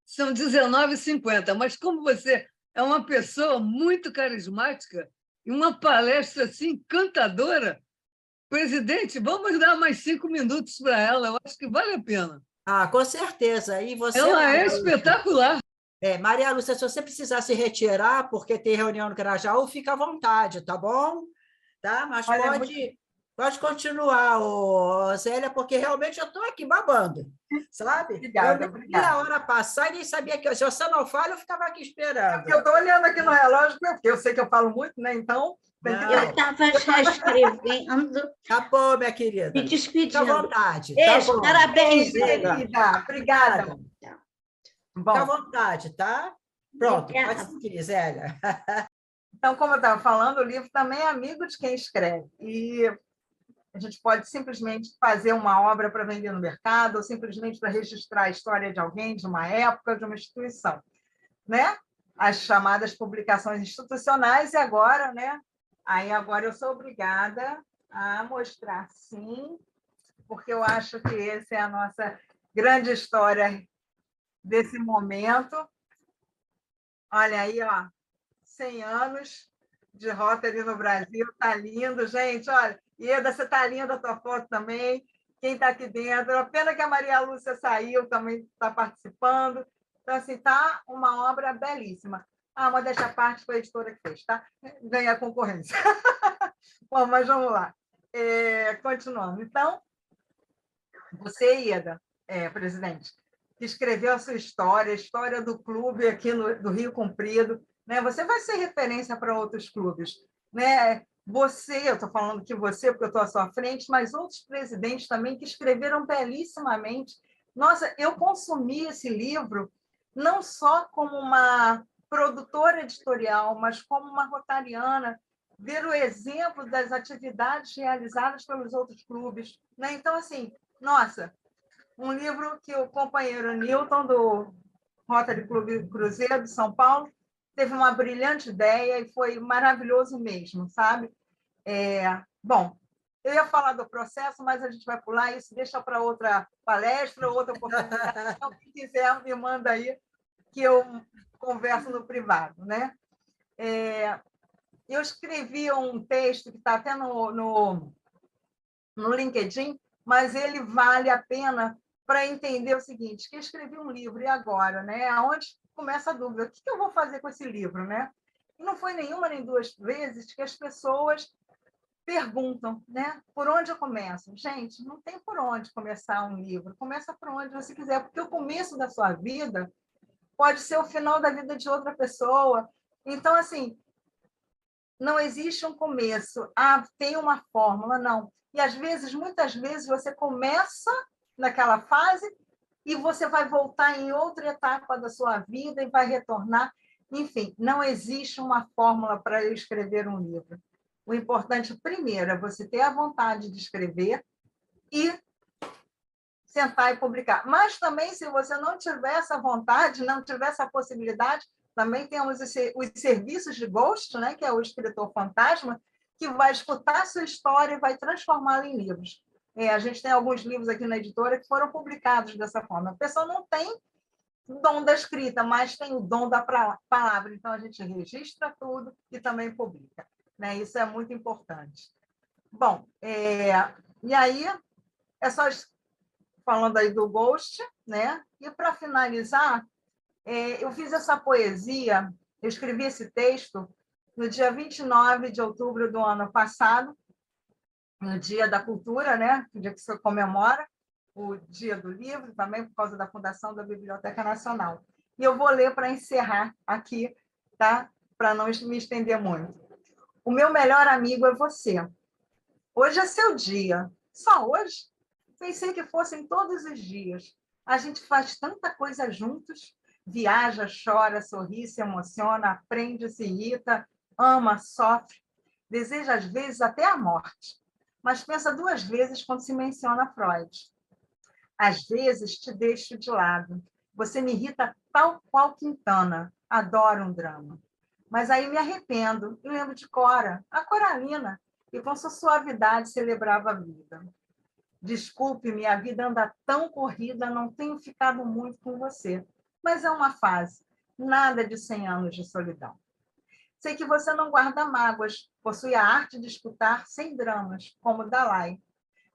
são 19h50, mas como você é uma pessoa muito carismática e uma palestra assim encantadora, presidente, vamos dar mais 5 minutos para ela, eu acho que vale a pena. Com certeza. E você, Ela é Maria Lúcia? espetacular. Maria Lúcia, se você precisar se retirar, porque tem reunião no Grajaú, fica à vontade, tá bom? Tá? Mas pode continuar, Zélia, porque realmente eu estou aqui babando, sabe? Obrigada, eu vi a hora passar e nem sabia que... Se você não fala, eu ficava aqui esperando. Eu estou olhando aqui no relógio, porque eu sei que eu falo muito, né? Então... Eu estava já escrevendo. Tá bom, minha querida. Me despedindo. Fica à vontade. Beijo, tá bom. parabéns, querida. Obrigada. Fica à vontade, tá? Pronto, Obrigada. pode seguir, Zélia. Então, como eu estava falando, o livro também é amigo de quem escreve. E a gente pode simplesmente fazer uma obra para vender no mercado, ou simplesmente para registrar a história de alguém, de uma época, de uma instituição, né? As chamadas publicações institucionais, e agora, né? Agora eu sou obrigada a mostrar, sim, porque eu acho que essa é a nossa grande história desse momento. Olha aí, 100 anos de Rotary no Brasil, tá lindo, gente, olha. Ieda, você tá linda a tua foto também. quem está aqui dentro. A pena que a Maria Lúcia saiu, também está participando. Então, assim, está uma obra belíssima. Ah, modéstia à parte, foi a editora que fez, tá? Ganha a concorrência. Bom, mas vamos lá. Continuando. Então, você, Ieda, presidente, que escreveu a sua história, a história do clube aqui do Rio Comprido, né? Você vai ser referência para outros clubes, né? Você, eu estou falando que você, porque eu estou à sua frente, mas outros presidentes também que escreveram belíssimamente. Nossa, eu consumi esse livro não só como uma produtora editorial, mas como uma rotariana, ver o exemplo das atividades realizadas pelos outros clubes, né? Então, assim, nossa, um livro que o companheiro Newton, do Rotary Clube Cruzeiro de São Paulo, teve uma brilhante ideia e foi maravilhoso mesmo, sabe? Bom, eu ia falar do processo, mas a gente vai pular isso, deixa para outra palestra, outra oportunidade. Então, quem quiser, me manda aí, que eu converso no privado, né? Eu escrevi um texto que está até no LinkedIn, mas ele vale a pena para entender o seguinte, que eu escrevi um livro, e agora? Né? Onde começa a dúvida, o que eu vou fazer com esse livro? Né? E não foi nenhuma nem duas vezes que as pessoas perguntam, né? Por onde eu começo? Gente, não tem por onde começar um livro, começa por onde você quiser, porque o começo da sua vida pode ser o final da vida de outra pessoa. Então, assim, não existe um começo, tem uma fórmula, não. E, às vezes, muitas vezes, você começa naquela fase e você vai voltar em outra etapa da sua vida e vai retornar. Enfim, não existe uma fórmula para eu escrever um livro. O importante, primeiro, é você ter a vontade de escrever e sentar e publicar. Mas também, se você não tiver essa vontade, não tiver essa possibilidade, também temos os serviços de ghost, né, que é o escritor fantasma, que vai escutar a sua história e vai transformá-la em livros. A gente tem alguns livros aqui na editora que foram publicados dessa forma. A pessoa não tem o dom da escrita, mas tem o dom da palavra. Então, a gente registra tudo e também publica. Né? Isso é muito importante. Bom, e aí, só falando aí do Ghost, né? E para finalizar, eu fiz essa poesia, eu escrevi esse texto no dia 29 de outubro do ano passado, no Dia da Cultura, né? O dia que se comemora o Dia do Livro, também por causa da fundação da Biblioteca Nacional. E eu vou ler para encerrar aqui, tá? Para não me estender muito. O meu melhor amigo é você. Hoje é seu dia. Só hoje? Pensei que fossem todos os dias. A gente faz tanta coisa juntos. Viaja, chora, sorri, se emociona, aprende, se irrita, ama, sofre. Deseja, às vezes, até a morte. Mas pensa duas vezes quando se menciona Freud. Às vezes, te deixo de lado. Você me irrita tal qual Quintana. Adoro um drama. Mas aí me arrependo e lembro de Cora, a Coralina, e com sua suavidade celebrava a vida. Desculpe-me, a vida anda tão corrida, não tenho ficado muito com você. Mas é uma fase, nada de 100 anos de solidão. Sei que você não guarda mágoas, possui a arte de escutar sem dramas, como Dalai.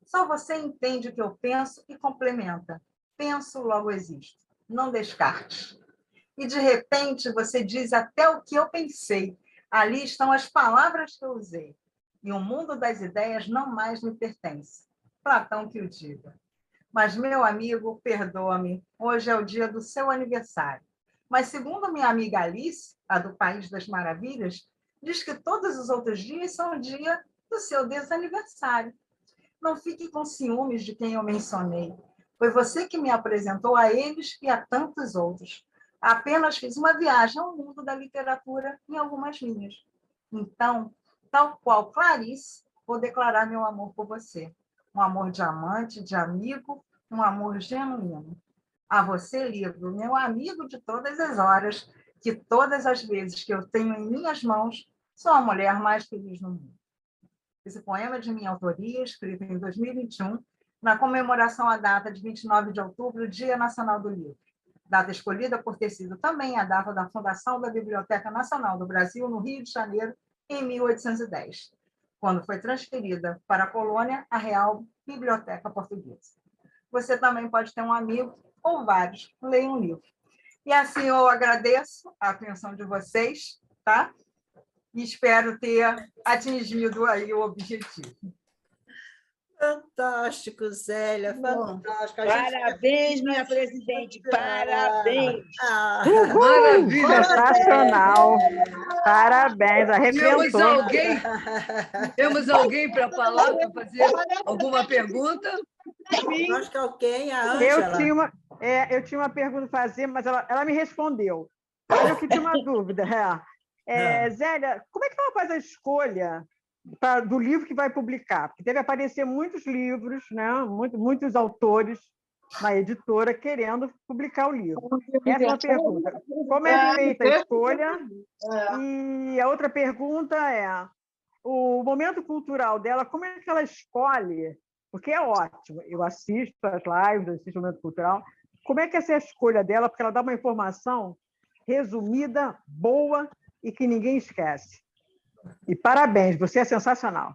Só você entende o que eu penso e complementa. Penso, logo existo. Não descarte. E, de repente, você diz até o que eu pensei. Ali estão as palavras que eu usei. E o mundo das ideias não mais me pertence. Platão que o diga. Mas, meu amigo, perdoa-me, hoje é o dia do seu aniversário. Mas, segundo minha amiga Alice, a do País das Maravilhas, diz que todos os outros dias são o dia do seu desaniversário. Não fique com ciúmes de quem eu mencionei. Foi você que me apresentou a eles e a tantos outros. Apenas fiz uma viagem ao mundo da literatura em algumas linhas. Então, tal qual Clarice, vou declarar meu amor por você. Um amor de amante, de amigo, um amor genuíno. A você, livro, meu amigo de todas as horas, que todas as vezes que eu tenho em minhas mãos, sou a mulher mais feliz no mundo. Esse poema é de minha autoria, escrito em 2021, na comemoração à data de 29 de outubro, Dia Nacional do Livro. Data escolhida por ter sido também a data da fundação da Biblioteca Nacional do Brasil, no Rio de Janeiro, em 1810. quando foi transferida para a Polônia, a Real Biblioteca Portuguesa. Você também pode ter um amigo ou vários, leia um livro. E assim eu agradeço a atenção de vocês, tá? E espero ter atingido aí o objetivo. Fantástico, Zélia, fantástico. Parabéns, minha presidente, parabéns. Maravilha! Sensacional. Parabéns, arrebentou. Temos alguém para falar, para fazer alguma pergunta? Acho que alguém, a Eu Ângela. tinha uma pergunta a fazer, mas ela me respondeu. Mas eu que tinha uma dúvida. Zélia, como é que ela faz a escolha do livro que vai publicar? Porque deve aparecer muitos livros, né? Muitos autores na editora querendo publicar o livro. Essa é uma pergunta. Como é feita a escolha? E a outra pergunta é, o momento cultural dela, como é que ela escolhe? Porque é ótimo, eu assisto as lives, assisto o momento cultural. Como é que essa é a escolha dela? Porque ela dá uma informação resumida, boa e que ninguém esquece. E parabéns, você é sensacional.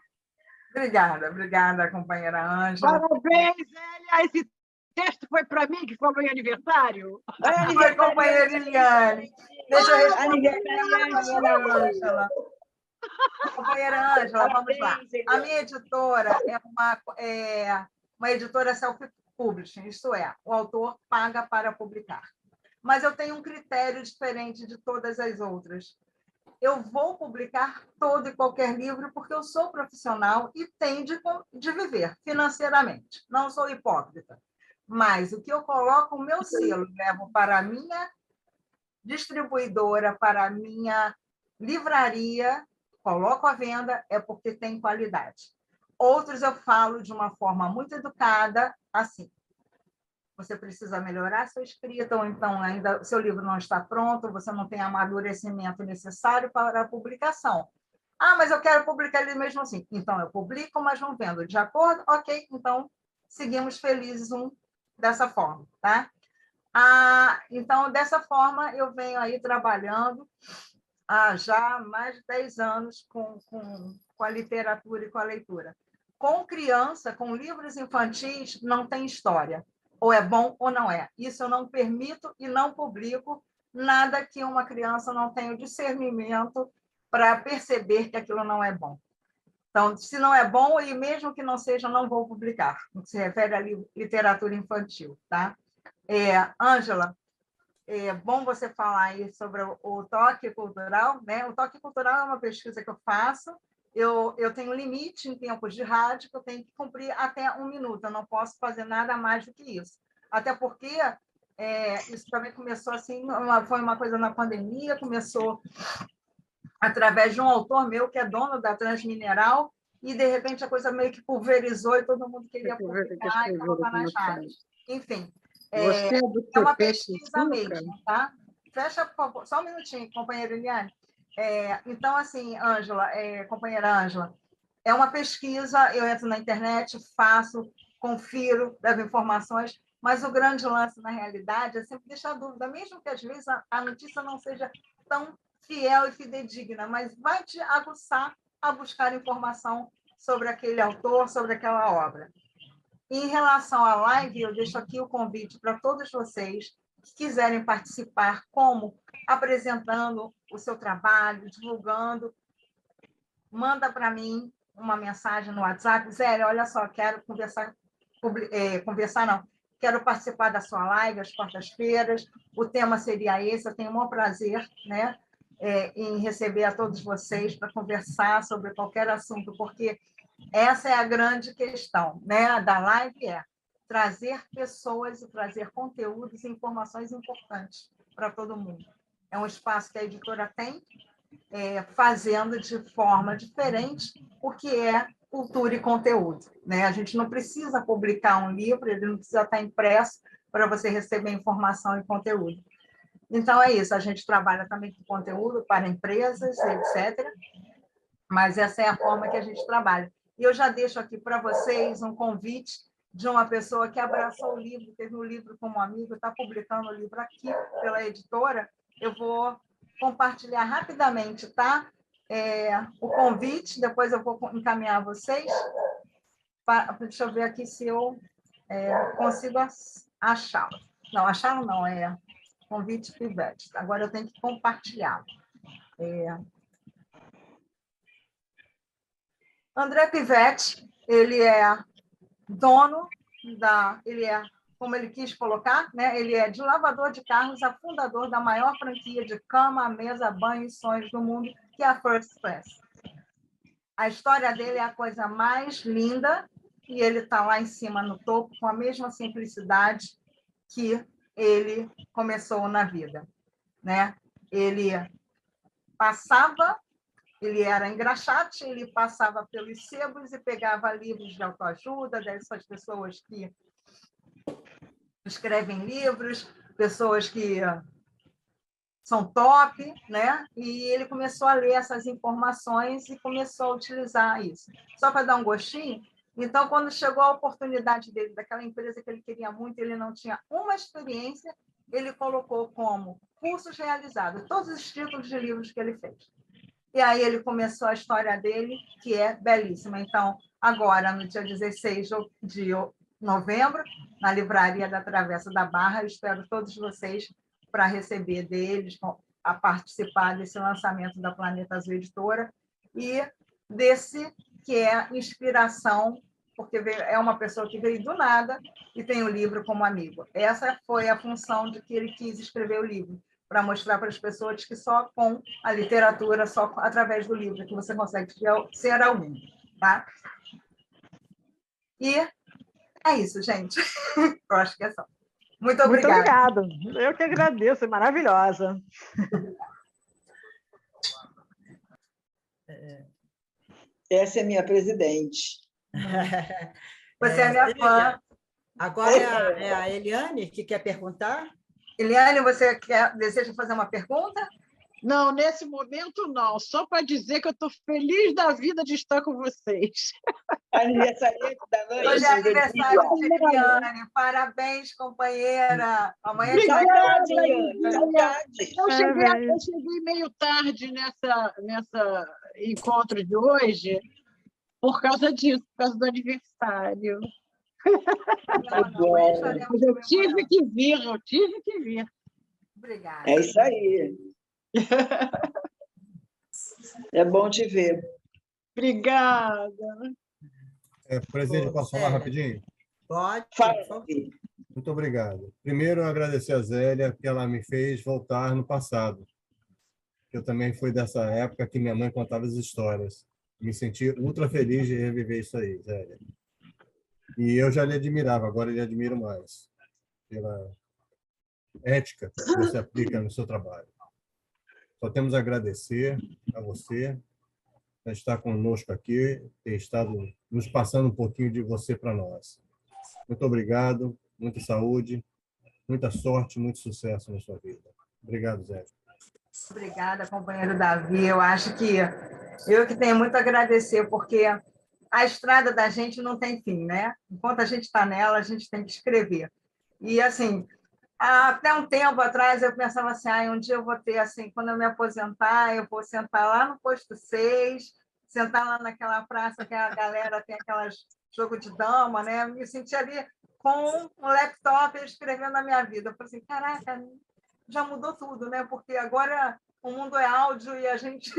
Obrigada, companheira Ângela. Parabéns, Zélia. Esse texto foi para mim, que falou em aniversário. Foi, companheira Eliane. Deixa eu responder a companheira Ângela. Companheira Ângela, vamos lá. A minha editora é uma editora self-publishing, isto é, o autor paga para publicar. Mas eu tenho um critério diferente de todas as outras. Eu vou publicar todo e qualquer livro porque eu sou profissional e tenho de viver financeiramente. Não sou hipócrita. Mas o que eu coloco, o meu selo, levo para a minha distribuidora, para a minha livraria, coloco à venda, é porque tem qualidade. Outros eu falo de uma forma muito educada, assim. Você precisa melhorar sua escrita, ou então ainda seu livro não está pronto, você não tem amadurecimento necessário para a publicação. Ah, mas eu quero publicar ele mesmo assim. Então, eu publico, mas não vendo. De acordo? Ok, então seguimos felizes dessa forma, tá? Então, dessa forma, eu venho aí trabalhando há já mais de 10 anos com a literatura e com a leitura. Com criança, com livros infantis, não tem história. Ou é bom ou não é. Isso eu não permito e não publico nada que uma criança não tenha o discernimento para perceber que aquilo não é bom. Então, se não é bom, e mesmo que não seja, não vou publicar, no que se refere à literatura infantil. Tá? Ângela, é bom você falar aí sobre o toque cultural. Né? O toque cultural é uma pesquisa que eu faço. Eu tenho limite em tempos de rádio, que eu tenho que cumprir até 1 minuto. Eu não posso fazer nada mais do que isso. Até porque isso também começou assim, foi uma coisa na pandemia, começou através de um autor meu, que é dono da Transmineral, e, de repente, a coisa meio que pulverizou e todo mundo queria publicar e colocar nas rádios. Enfim, é uma pesquisa mesmo, tá? Fecha, por favor, só um minutinho, companheira Eliane. Então, assim, Ângela, companheira Ângela, é uma pesquisa, eu entro na internet, faço, confiro, levo informações, mas o grande lance, na realidade, é sempre deixar dúvida, mesmo que, às vezes, a notícia não seja tão fiel e fidedigna, mas vai te aguçar a buscar informação sobre aquele autor, sobre aquela obra. Em relação à live, eu deixo aqui o convite para todos vocês que quiserem participar, como apresentando o seu trabalho, divulgando, manda para mim uma mensagem no WhatsApp. Zélia, olha só, quero conversar não, quero participar da sua live às quartas-feiras, o tema seria esse, eu tenho o maior prazer, né, em receber a todos vocês para conversar sobre qualquer assunto, porque essa é a grande questão, né, da live, trazer pessoas e trazer conteúdos e informações importantes para todo mundo. É um espaço que a editora tem, fazendo de forma diferente o que é cultura e conteúdo. Né? A gente não precisa publicar um livro, ele não precisa estar impresso para você receber informação e conteúdo. Então, é isso, a gente trabalha também com conteúdo para empresas, etc., mas essa é a forma que a gente trabalha. E eu já deixo aqui para vocês um convite de uma pessoa que abraçou o livro, teve um livro como amigo, está publicando o livro aqui pela editora, eu vou compartilhar rapidamente, tá? o convite, depois eu vou encaminhar vocês. Deixa eu ver aqui se eu consigo achá-lo. Não, achá-lo não, convite Pivete. Agora eu tenho que compartilhar. André Pivete, ele é dono ele é, como ele quis colocar, né? Ele é de lavador de carros a fundador da maior franquia de cama, mesa, banho e sonhos do mundo, que é a First Class. A história dele é a coisa mais linda e ele está lá em cima, no topo, com a mesma simplicidade que ele começou na vida, né? Ele era engraxate, ele passava pelos sebos e pegava livros de autoajuda dessas pessoas que escrevem livros, pessoas que são top, né? E ele começou a ler essas informações e começou a utilizar isso. Só para dar um gostinho, então, quando chegou a oportunidade dele, daquela empresa que ele queria muito, ele não tinha uma experiência, ele colocou como cursos realizados todos os títulos de livros que ele fez. E aí ele começou a história dele, que é belíssima. Então, agora, no dia 16 de novembro, na Livraria da Travessa da Barra, eu espero todos vocês para receber deles, a participar desse lançamento da Planeta Azul Editora e desse que é inspiração, porque é uma pessoa que veio do nada e tem o livro como amigo. Essa foi a função de que ele quis escrever o livro, para mostrar para as pessoas que só com a literatura, só através do livro, que você consegue ser alguém. Tá? E é isso, gente. Eu acho que é só. Muito obrigada. Muito obrigada. Eu que agradeço, é maravilhosa. Essa é minha presidente. Você é minha fã. Agora é a Eliane que quer perguntar? Eliane, você deseja fazer uma pergunta? Não, nesse momento não. Só para dizer que eu estou feliz da vida de estar com vocês. Aniversariante da noite. Hoje é aniversário de Eliane. Parabéns, companheira. Amanhã Saudade, Eliane. Saudade. Eu cheguei meio tarde nessa encontro de hoje por causa disso, por causa do aniversário. Eu tive que vir. Obrigada. É isso aí. É bom te ver. Obrigada. Presidente, posso falar rapidinho? Pode. Fala. Muito obrigado. Primeiro, agradecer a Zélia, que ela me fez voltar no passado. Eu também fui dessa época que minha mãe contava as histórias. Me senti ultra feliz de reviver isso aí, Zélia. E eu já lhe admirava, agora lhe admiro mais, pela ética que você aplica no seu trabalho. Só temos a agradecer a você por estar conosco aqui, ter estado nos passando um pouquinho de você para nós. Muito obrigado, muita saúde, muita sorte, muito sucesso na sua vida. Obrigado, Zé. Obrigada, companheiro Davi. Eu acho que eu que tenho muito a agradecer, porque a estrada da gente não tem fim, né? Enquanto a gente está nela, a gente tem que escrever. E, assim, até um tempo atrás, eu pensava assim, um dia eu vou ter, assim, quando eu me aposentar, eu vou sentar lá no posto 6, sentar lá naquela praça que a galera tem aquelas jogo de dama, né? Me sentir ali com um laptop escrevendo a minha vida. Eu falei assim, caraca, já mudou tudo, né? Porque agora o mundo é áudio e a gente...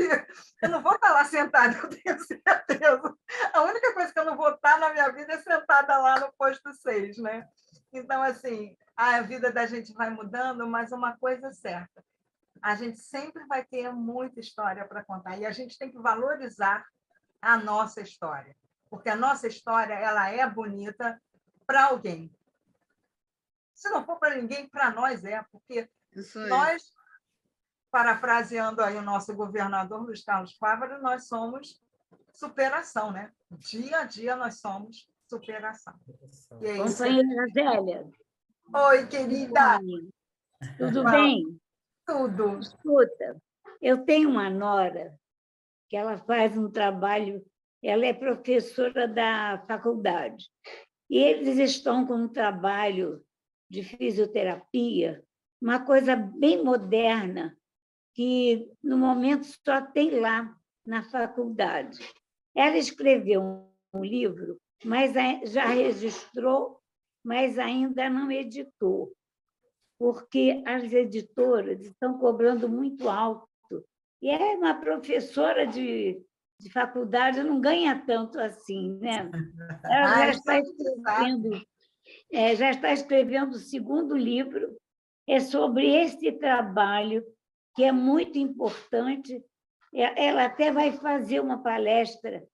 Eu não vou estar lá sentada, eu tenho certeza. A única coisa que eu não vou estar na minha vida é sentada lá no posto 6, né? Então, assim, a vida da gente vai mudando, mas uma coisa é certa, a gente sempre vai ter muita história para contar e a gente tem que valorizar a nossa história, porque a nossa história ela é bonita para alguém. Se não for para ninguém, para nós porque nós, parafraseando aí o nosso governador Luiz Carlos Fávaro, nós somos superação, né? Dia a dia nós somos superação. E é isso. Companheira Zélia. Oi, querida. Tudo bem? Tudo. Escuta, eu tenho uma nora que ela faz um trabalho, ela é professora da faculdade, e eles estão com um trabalho de fisioterapia, uma coisa bem moderna, que no momento só tem lá. na faculdade. Ela escreveu um livro, mas já registrou, mas ainda não editou, porque as editoras estão cobrando muito alto. E é uma professora de faculdade, não ganha tanto assim, né? Ela já está escrevendo o segundo livro, é sobre esse trabalho, que é muito importante. Ela até vai fazer uma palestra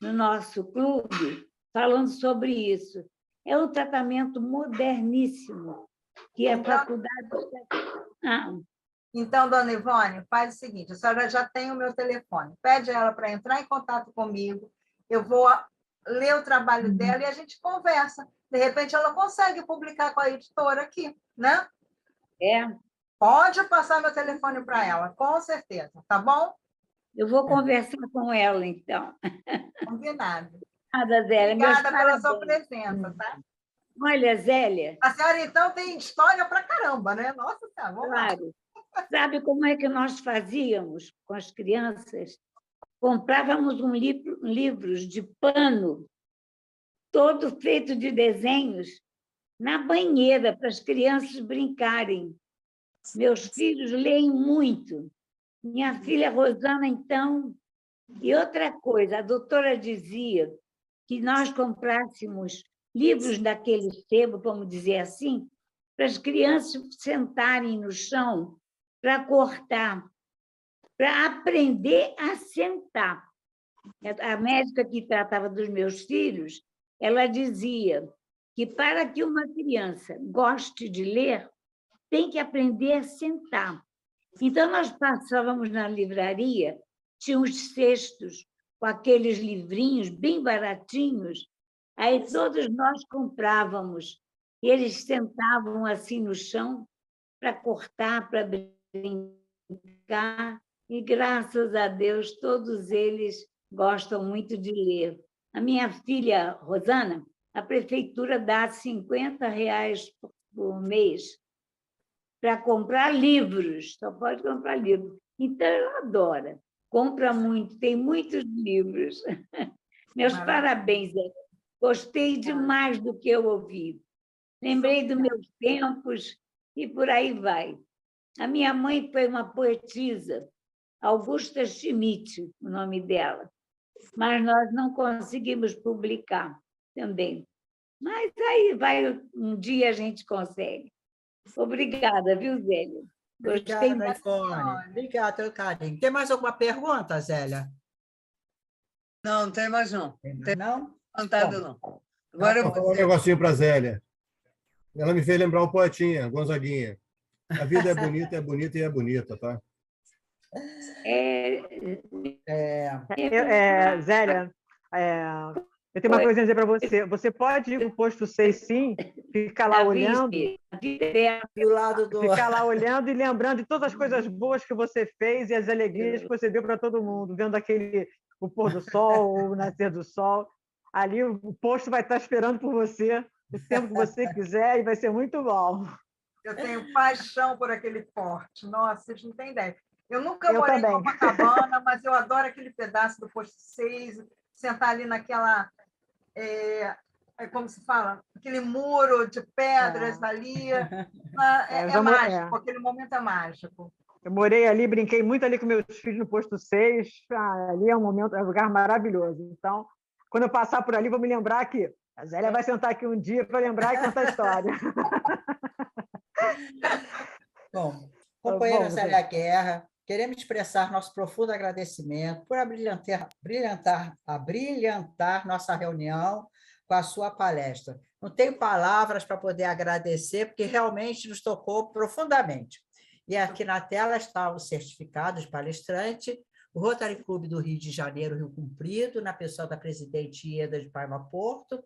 no nosso clube, falando sobre isso. É um tratamento moderníssimo, que a faculdade... Então, dona Ivone, faz o seguinte, a senhora já tem o meu telefone, pede ela para entrar em contato comigo, eu vou ler o trabalho dela e a gente conversa. De repente, ela consegue publicar com a editora aqui, né? Pode passar meu telefone para ela, com certeza, tá bom? Eu vou conversar com ela, então. Combinado. Obrigada, Zélia. Obrigada pela sua presença, tá? Olha, Zélia... A senhora, então, tem história para caramba, né? Nossa Senhora, vamos lá. Claro. Sabe como é que nós fazíamos com as crianças? Comprávamos livros de pano, todo feito de desenhos, na banheira, para as crianças brincarem. Meus filhos leem muito. Minha filha Rosana, então... E outra coisa, a doutora dizia que nós comprássemos livros daquele sebo, vamos dizer assim, para as crianças sentarem no chão para cortar, para aprender a sentar. A médica que tratava dos meus filhos, ela dizia que para que uma criança goste de ler, tem que aprender a sentar. Então, nós passávamos na livraria, tinha uns cestos com aqueles livrinhos bem baratinhos, aí todos nós comprávamos, e eles sentavam assim no chão para cortar, para brincar, e, graças a Deus, todos eles gostam muito de ler. A minha filha, Rosana, a prefeitura dá R$ 50 por mês para comprar livros, só pode comprar livros. Então, ela adora, compra muito, tem muitos livros. Meus parabéns, gostei demais do que eu ouvi. Lembrei dos meus tempos e por aí vai. A minha mãe foi uma poetisa, Augusta Schmidt, o nome dela, mas nós não conseguimos publicar também. Mas aí vai, um dia a gente consegue. Obrigada, viu, Zélia? Gostei Obrigada, Ivone. Obrigada pelo carinho. Tem mais alguma pergunta, Zélia? Não, não tem mais não. Não? Vontade, não. Agora eu Vou falar um negocinho para a Zélia. Ela me fez lembrar o poetinha, Gonzaguinha. A vida é bonita e é bonita, tá? Zélia, eu tenho uma coisa a dizer para você. Você pode ir para o posto 6, sim, ficar lá olhando, do lado do... ficar lá olhando e lembrando de todas as coisas boas que você fez e as alegrias que você deu para todo mundo, vendo o pôr do sol, o nascer do sol. Ali o posto vai estar esperando por você o tempo que você quiser e vai ser muito bom. Eu tenho paixão por aquele forte. Nossa, vocês não têm ideia. Eu nunca morei em também. Copacabana, mas eu adoro aquele pedaço do posto 6, sentar ali naquela... como se fala? Aquele muro de pedras ali. É mágico, aquele momento é mágico. Eu morei ali, brinquei muito ali com meus filhos no posto 6. Ali é um lugar maravilhoso. Então, quando eu passar por ali, vou me lembrar que a Zélia vai sentar aqui um dia para lembrar e contar a história. Bom, companheira Zélia Guerra, queremos expressar nosso profundo agradecimento por abrilhantar nossa reunião com a sua palestra. Não tenho palavras para poder agradecer, porque realmente nos tocou profundamente. E aqui na tela está o certificado de palestrante, o Rotary Clube do Rio de Janeiro, Rio Comprido, na pessoa da presidente Ieda de Paiva Porto.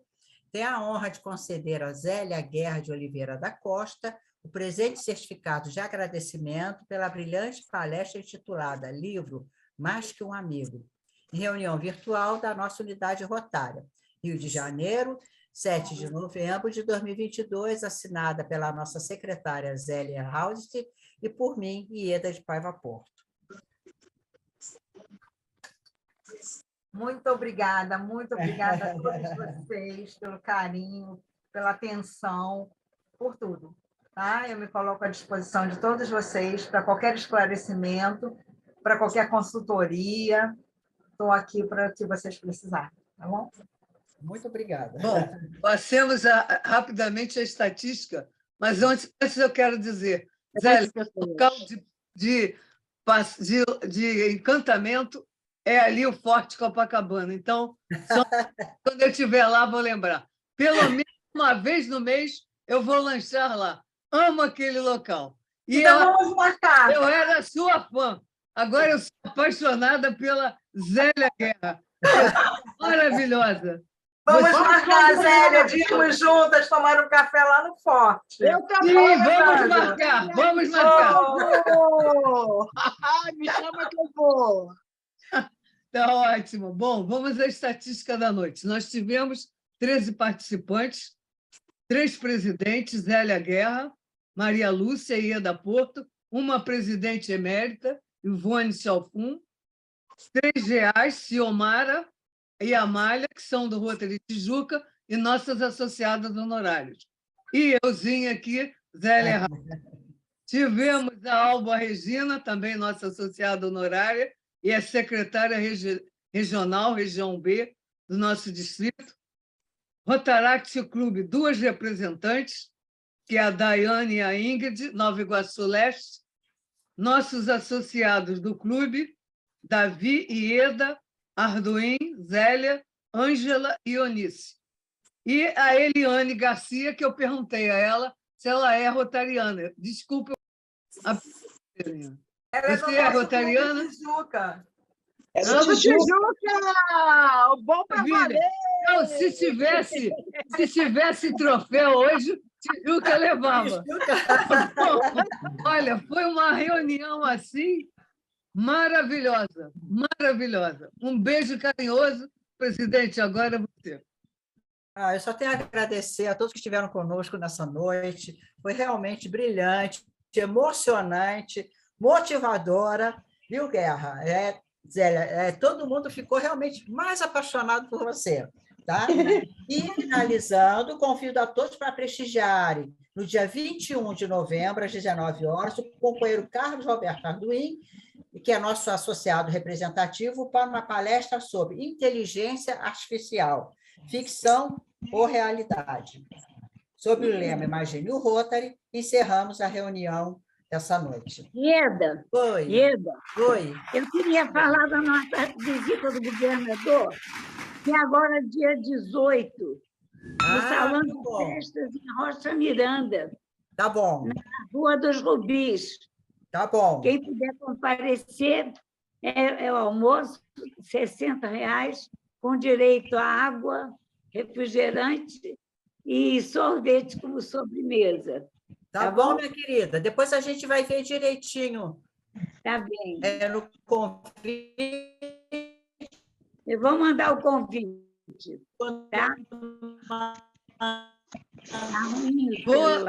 Tem a honra de conceder a Zélia Guerra de Oliveira da Costa o presente certificado de agradecimento pela brilhante palestra intitulada Livro Mais que um Amigo, em reunião virtual da nossa unidade rotária, Rio de Janeiro, 7 de novembro de 2022, assinada pela nossa secretária Zélia Haust e por mim, Ieda de Paiva Porto. muito obrigada a todos vocês pelo carinho, pela atenção, por tudo. Tá? Eu me coloco à disposição de todos vocês para qualquer esclarecimento, para qualquer consultoria. Estou aqui para o que vocês precisarem, tá bom? Muito obrigada. Bom, passemos rapidamente a estatística, mas antes eu quero dizer, Zélia, o local de encantamento é ali o Forte Copacabana. Então, quando eu estiver lá, vou lembrar. Pelo menos uma vez no mês, eu vou lanchar lá. Amo aquele local. E então, vamos marcar. Eu era sua fã. Agora eu sou apaixonada pela Zélia Guerra. Maravilhosa. Vamos marcar, Zélia, de irmos juntas tomar um café lá no Forte. Eu também. Sim, vamos marcar. Vamos marcar. Me chama que eu vou. Tá ótimo. Bom, vamos à estatística da noite. Nós tivemos 13 participantes, 3 presidentes, Zélia Guerra, Maria Lúcia e Ieda Porto, uma presidente emérita, Ivone Chalfun, 3 reais, Ciomara e Amália, que são do Rotary Tijuca, e nossas associadas honorárias. E euzinha aqui, Zélia Rafa. Tivemos a Alba Regina, também nossa associada honorária, e é secretária regional, região B, do nosso distrito. Rotaract Clube, 2 representantes, que é a Daiane e a Ingrid, Nova Iguaçu Leste. Nossos associados do clube, Davi e Ieda, Arduin, Zélia, Ângela e Eunice. E a Eliane Garcia, que eu perguntei a ela se ela é rotariana. Desculpa. Você é rotariana? Tijuca. É Não, do Tijuca. Tijuca! O bom para valer! Não, se tivesse troféu hoje, Tijuca levava. Olha, foi uma reunião assim maravilhosa, maravilhosa. Um beijo carinhoso. Presidente, agora é você. Eu só tenho a agradecer a todos que estiveram conosco nessa noite. Foi realmente brilhante, emocionante, motivadora. Viu, Guerra? Zélia, todo mundo ficou realmente mais apaixonado por você. Tá? E, finalizando, convido a todos para prestigiarem, no dia 21 de novembro, às 19 horas, o companheiro Carlos Roberto Arduin, que é nosso associado representativo, para uma palestra sobre inteligência artificial, ficção ou realidade. Sob o lema Imagine o Rotary, encerramos a reunião dessa noite. Ieda, Oi. Oi. Eu queria falar da nossa visita do governador, que agora, dia 18, no Salão de Festas em Rocha Miranda. Tá bom. Na Rua dos Rubis. Tá bom. Quem puder comparecer, é o almoço, R$60, com direito a água, refrigerante e sorvete como sobremesa. Tá bom, minha querida? Depois a gente vai ver direitinho. Tá bem. No convite. Eu vou mandar o convite. Tá?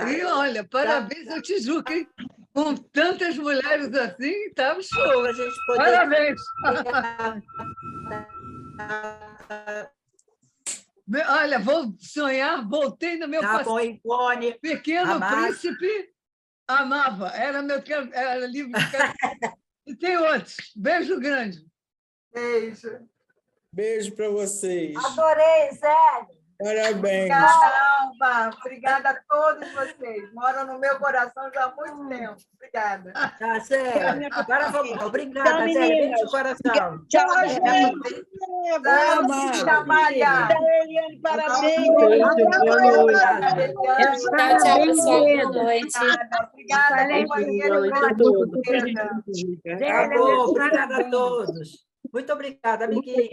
E olha, parabéns ao Tijuca, hein? Com tantas mulheres assim, estava show. A gente poder... Parabéns! Olha, vou sonhar, voltei no meu passado. Ivone, Pequeno Príncipe, amava, era livro de cara. E tem outros. Beijo grande. Beijo. Beijo para vocês. Adorei, Zé. Parabéns. Obrigada, Alba. Obrigada a todos vocês. Moram no meu coração já há muito tempo. Obrigada. Tá certo. Agora vamos. Obrigada, Zé. Beijo no coração. Tchau, gente. Tchau, Maria. Eliane, parabéns. Tchau, pessoal. Boa noite. Obrigada, companheiro. Obrigada a todos. Muito obrigada, amiguinha.